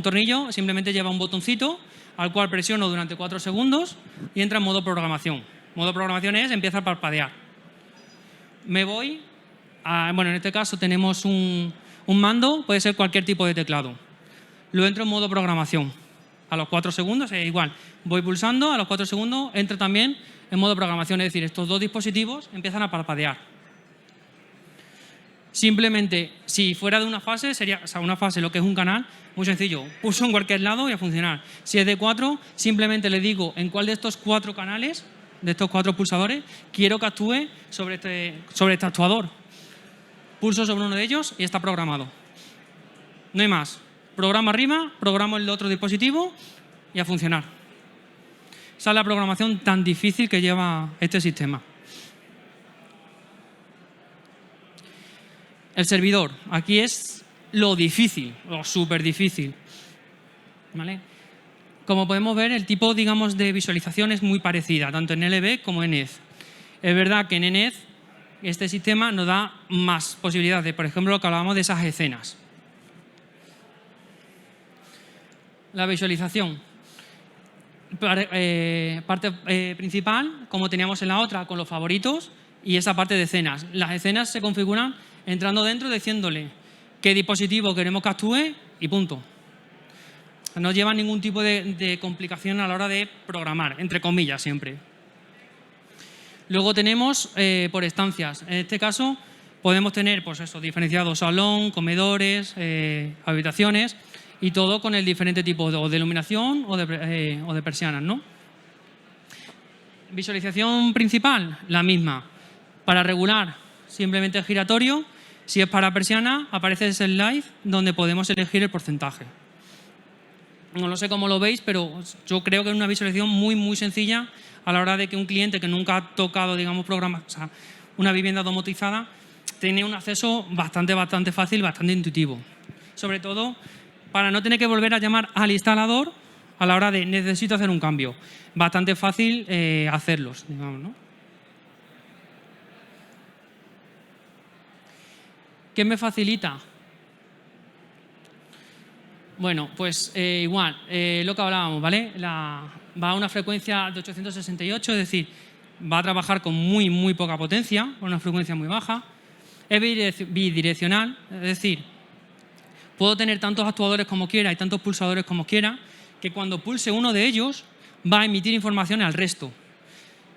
tornillo, simplemente lleva un botoncito al cual presiono durante 4 segundos y entra en modo programación. Modo programación es, empieza a parpadear. Me voy a, bueno, en este caso tenemos un mando, puede ser cualquier tipo de teclado. Lo entro en modo programación. A los 4 segundos es igual. Voy pulsando, a los 4 segundos entro también en modo programación. Es decir, estos 2 dispositivos empiezan a parpadear. Simplemente, si fuera de una fase, sería, o sea, una fase, lo que es un canal, muy sencillo. Pulso en cualquier lado y a funcionar. Si es de 4, simplemente le digo en cuál de estos 4 canales, de estos 4 pulsadores, quiero que actúe sobre este actuador. Pulso sobre uno de ellos y está programado. No hay más. Programa arriba, programo el otro dispositivo y a funcionar. Esa es la programación tan difícil que lleva este sistema. El servidor. Aquí es lo difícil, lo súper difícil, ¿vale? Como podemos ver, el tipo, digamos, de visualización es muy parecida, tanto en LB como en EZ. Es verdad que en EZ este sistema nos da más posibilidades, por ejemplo, lo que hablábamos de esas escenas. La visualización. Parte principal, como teníamos en la otra, con los favoritos y esa parte de escenas. Las escenas se configuran entrando dentro, diciéndole qué dispositivo queremos que actúe y punto. No lleva ningún tipo de complicación a la hora de programar, entre comillas siempre. Luego tenemos por estancias. En este caso podemos tener pues eso, diferenciado salón, comedores, habitaciones y todo con el diferente tipo de iluminación o de persianas, ¿no? Visualización principal, la misma. Para regular, simplemente giratorio. Si es para persiana, aparece ese slide donde podemos elegir el porcentaje. No lo sé cómo lo veis, pero yo creo que es una visualización muy, muy sencilla a la hora de que un cliente que nunca ha tocado, digamos, una vivienda domotizada, tiene un acceso bastante fácil, bastante intuitivo. Sobre todo para no tener que volver a llamar al instalador a la hora de necesito hacer un cambio. Bastante fácil hacerlos, digamos, ¿no? ¿Qué me facilita? Bueno, pues igual, lo que hablábamos, ¿vale? Va a una frecuencia de 868, es decir, va a trabajar con muy, muy poca potencia, con una frecuencia muy baja. Es bidireccional, es decir, puedo tener tantos actuadores como quiera y tantos pulsadores como quiera, que cuando pulse uno de ellos va a emitir información al resto.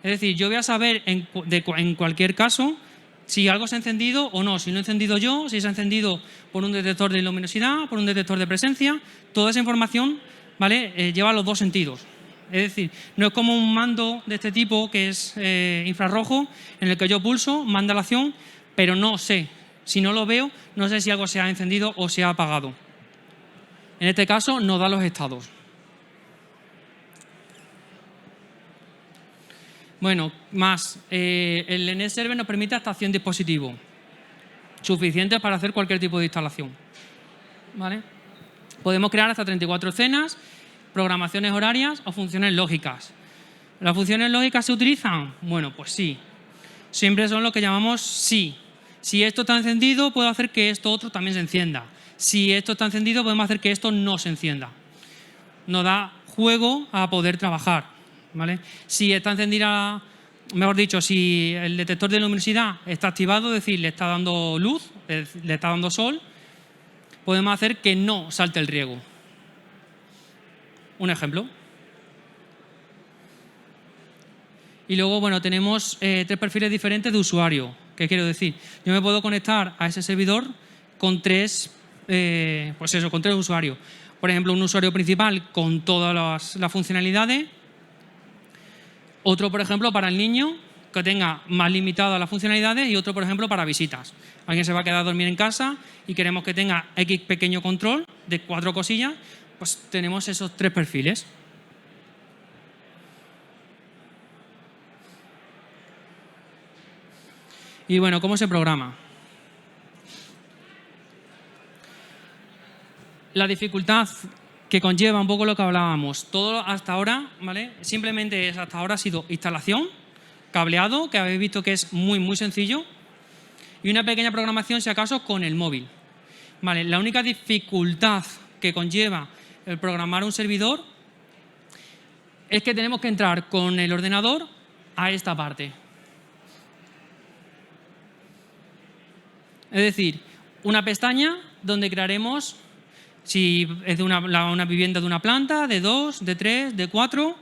Es decir, yo voy a saber en cualquier caso si algo se ha encendido o no, si lo he encendido yo, si se ha encendido por un detector de luminosidad, por un detector de presencia. Toda esa información, ¿vale? Lleva los dos sentidos. Es decir, no es como un mando de este tipo que es infrarrojo, en el que yo pulso, manda la acción, pero no sé. Si no lo veo, no sé si algo se ha encendido o se ha apagado. En este caso, nos da los estados. Bueno, más, el NS Server nos permite hasta 100 dispositivos, suficientes para hacer cualquier tipo de instalación. ¿Vale? Podemos crear hasta 34 escenas, programaciones horarias o funciones lógicas. ¿Las funciones lógicas se utilizan? Bueno, pues sí. Siempre son lo que llamamos sí. Si esto está encendido, puedo hacer que esto otro también se encienda. Si esto está encendido, podemos hacer que esto no se encienda. Nos da juego a poder trabajar. ¿Vale? Si está encendida, mejor dicho, si el detector de luminosidad está activado, es decir, le está dando luz, le está dando sol, podemos hacer que no salte el riego. Un ejemplo. Y luego, bueno, tenemos 3 perfiles diferentes de usuario. ¿Qué quiero decir? Yo me puedo conectar a ese servidor con con 3 usuarios. Por ejemplo, un usuario principal con todas las funcionalidades. Otro, por ejemplo, para el niño, que tenga más limitadas las funcionalidades, y otro, por ejemplo, para visitas. Alguien se va a quedar a dormir en casa y queremos que tenga X pequeño control de 4 cosillas, pues tenemos esos 3 perfiles. Y bueno, ¿cómo se programa? La dificultad que conlleva un poco lo que hablábamos. Todo hasta ahora, ¿vale? Simplemente hasta ahora ha sido instalación, cableado, que habéis visto que es muy, muy sencillo, y una pequeña programación, si acaso, con el móvil. ¿Vale? La única dificultad que conlleva el programar un servidor es que tenemos que entrar con el ordenador a esta parte. Es decir, una pestaña donde crearemos, si es de una vivienda de una planta, de 2, de 3, de 4,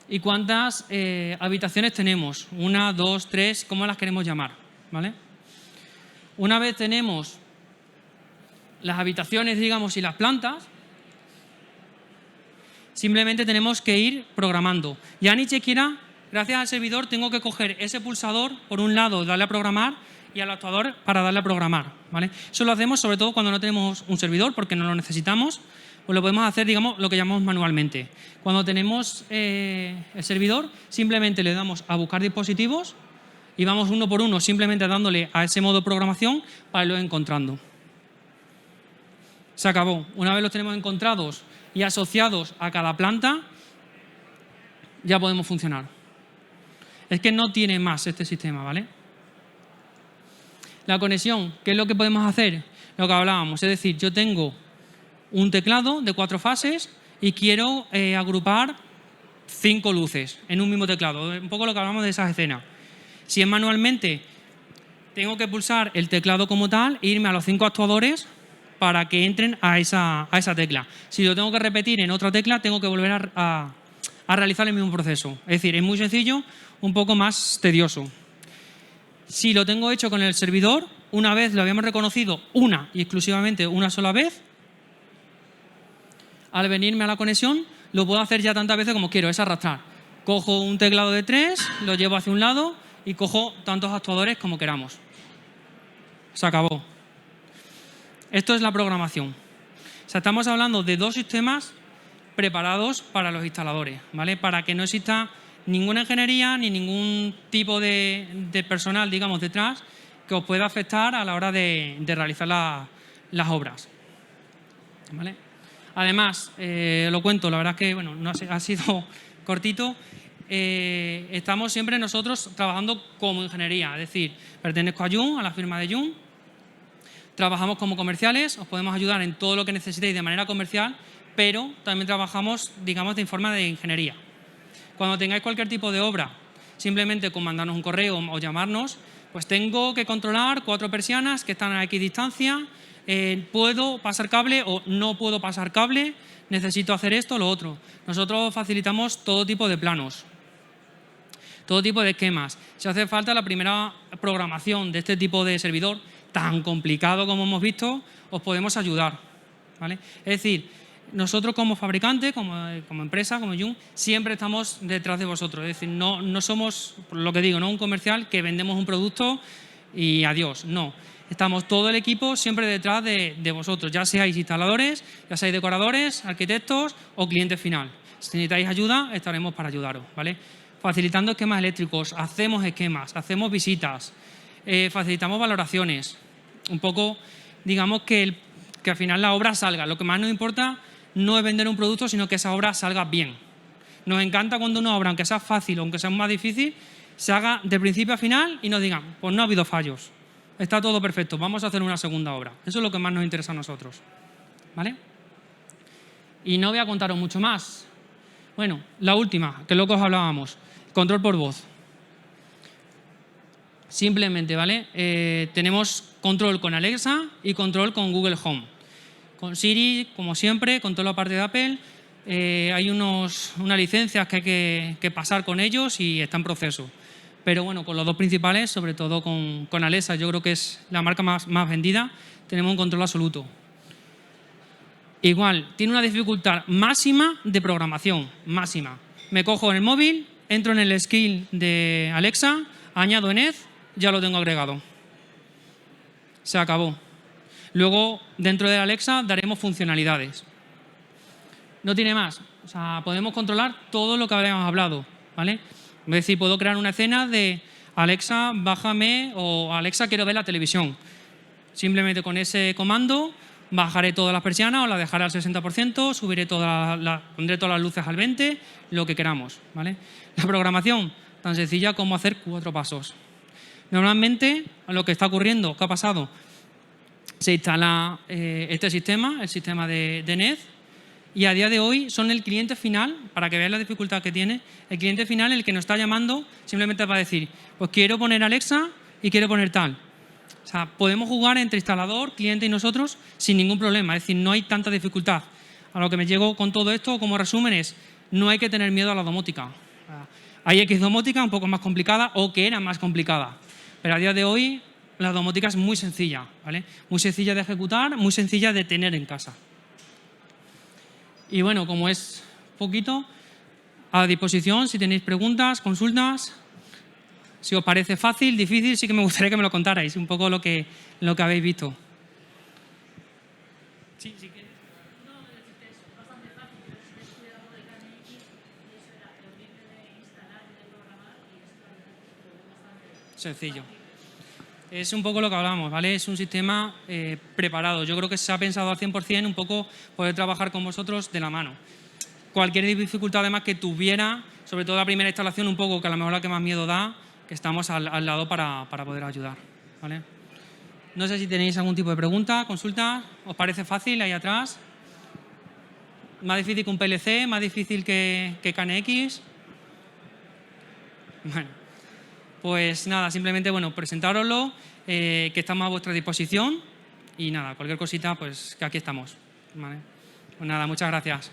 y cuántas habitaciones tenemos. 1, 2, 3, ¿cómo las queremos llamar? ¿Vale? Una vez tenemos las habitaciones, digamos, y las plantas, simplemente tenemos que ir programando. Ya ni siquiera, gracias al servidor, tengo que coger ese pulsador, por un lado, darle a programar, y al actuador para darle a programar, ¿vale? Eso lo hacemos sobre todo cuando no tenemos un servidor, porque no lo necesitamos, pues lo podemos hacer, digamos, lo que llamamos manualmente. Cuando tenemos el servidor, simplemente le damos a buscar dispositivos y vamos uno por uno simplemente dándole a ese modo de programación para irlo encontrando. Se acabó. Una vez los tenemos encontrados y asociados a cada planta, ya podemos funcionar. Es que no tiene más este sistema, ¿vale? La conexión, ¿qué es lo que podemos hacer? Lo que hablábamos, es decir, yo tengo un teclado de 4 fases y quiero agrupar 5 luces en un mismo teclado. Un poco lo que hablamos de esas escenas. Si es manualmente, tengo que pulsar el teclado como tal e irme a los 5 actuadores para que entren a esa tecla. Si lo tengo que repetir en otra tecla, tengo que volver a realizar el mismo proceso. Es decir, es muy sencillo, un poco más tedioso. Si lo tengo hecho con el servidor, una vez lo habíamos reconocido una y exclusivamente una sola vez, al venirme a la conexión, lo puedo hacer ya tantas veces como quiero, es arrastrar. Cojo un teclado de 3, lo llevo hacia un lado y cojo tantos actuadores como queramos. Se acabó. Esto es la programación. O sea, estamos hablando de 2 sistemas preparados para los instaladores, ¿vale? Para que no exista ninguna ingeniería ni ningún tipo de personal, digamos, detrás que os pueda afectar a la hora de realizar las obras, ¿vale? Además, lo cuento, la verdad es que bueno, no ha sido cortito. Estamos siempre nosotros trabajando como ingeniería, es decir, pertenezco a Joon, a la firma de Joon. Trabajamos como comerciales, os podemos ayudar en todo lo que necesitéis de manera comercial, pero también trabajamos, digamos, de forma de ingeniería. Cuando tengáis cualquier tipo de obra, simplemente con mandarnos un correo o llamarnos, pues tengo que controlar 4 persianas que están a X distancia, puedo pasar cable o no puedo pasar cable, necesito hacer esto o lo otro. Nosotros facilitamos todo tipo de planos, todo tipo de esquemas. Si hace falta la primera programación de este tipo de servidor, tan complicado como hemos visto, os podemos ayudar, ¿vale? Es decir, nosotros como fabricante, como empresa, como Joon, siempre estamos detrás de vosotros. Es decir, no somos, por lo que digo, no un comercial que vendemos un producto y adiós. No, estamos todo el equipo siempre detrás de vosotros, ya seáis instaladores, ya seáis decoradores, arquitectos o cliente final. Si necesitáis ayuda, estaremos para ayudaros, ¿vale? Facilitando esquemas eléctricos, hacemos esquemas, hacemos visitas, facilitamos valoraciones. Un poco, digamos, que al final la obra salga. Lo que más nos importa no es vender un producto, sino que esa obra salga bien. Nos encanta cuando una obra, aunque sea fácil o aunque sea más difícil, se haga de principio a final y nos digan, pues no ha habido fallos, está todo perfecto, vamos a hacer una segunda obra. Eso es lo que más nos interesa a nosotros, ¿vale? Y no voy a contaros mucho más. Bueno, la última, que es lo que os hablábamos, control por voz. Simplemente, ¿vale? Tenemos control con Alexa y control con Google Home. Con Siri, como siempre, con toda la parte de Apple, hay unas licencias que hay que pasar con ellos y está en proceso. Pero bueno, con los 2 principales, sobre todo con Alexa, yo creo que es la marca más vendida, tenemos un control absoluto. Igual, tiene una dificultad máxima de programación, máxima. Me cojo en el móvil, entro en el skill de Alexa, añado Ened, ya lo tengo agregado. Se acabó. Luego, dentro de Alexa, daremos funcionalidades. No tiene más. O sea, podemos controlar todo lo que habíamos hablado, ¿vale? Es decir, puedo crear una escena de Alexa, bájame, o Alexa, quiero ver la televisión. Simplemente con ese comando bajaré todas las persianas o la dejaré al 60%, subiré pondré todas las luces al 20%, lo que queramos, ¿vale? La programación, tan sencilla como hacer 4 pasos. Normalmente, lo que está ocurriendo, ¿qué ha pasado? Se instala este sistema, el sistema de Ened, y a día de hoy son el cliente final, para que veáis la dificultad que tiene, el cliente final el que nos está llamando simplemente para decir, pues quiero poner Alexa y quiero poner tal. O sea, podemos jugar entre instalador, cliente y nosotros sin ningún problema, es decir, no hay tanta dificultad. A lo que me llego con todo esto, como resumen, es no hay que tener miedo a la domótica. Hay X domótica un poco más complicada o que era más complicada, pero a día de hoy la domótica es muy sencilla, ¿vale? Muy sencilla de ejecutar, muy sencilla de tener en casa. Y bueno, como es poquito, a disposición si tenéis preguntas, consultas. Si os parece fácil, difícil, sí que me gustaría que me lo contarais, un poco lo que habéis visto. Sí, sí que... Sencillo. Es un poco lo que hablamos, ¿vale? Es un sistema preparado. Yo creo que se ha pensado al 100% un poco poder trabajar con vosotros de la mano. Cualquier dificultad además que tuviera, sobre todo la primera instalación, un poco que a lo mejor la que más miedo da, que estamos al lado para poder ayudar, ¿vale? No sé si tenéis algún tipo de pregunta, consulta. ¿Os parece fácil ahí atrás? Más difícil que un PLC, más difícil que KNX. Bueno, pues nada, simplemente bueno, presentároslo, que estamos a vuestra disposición y nada, cualquier cosita, pues que aquí estamos. ¿Vale? Pues nada, muchas gracias.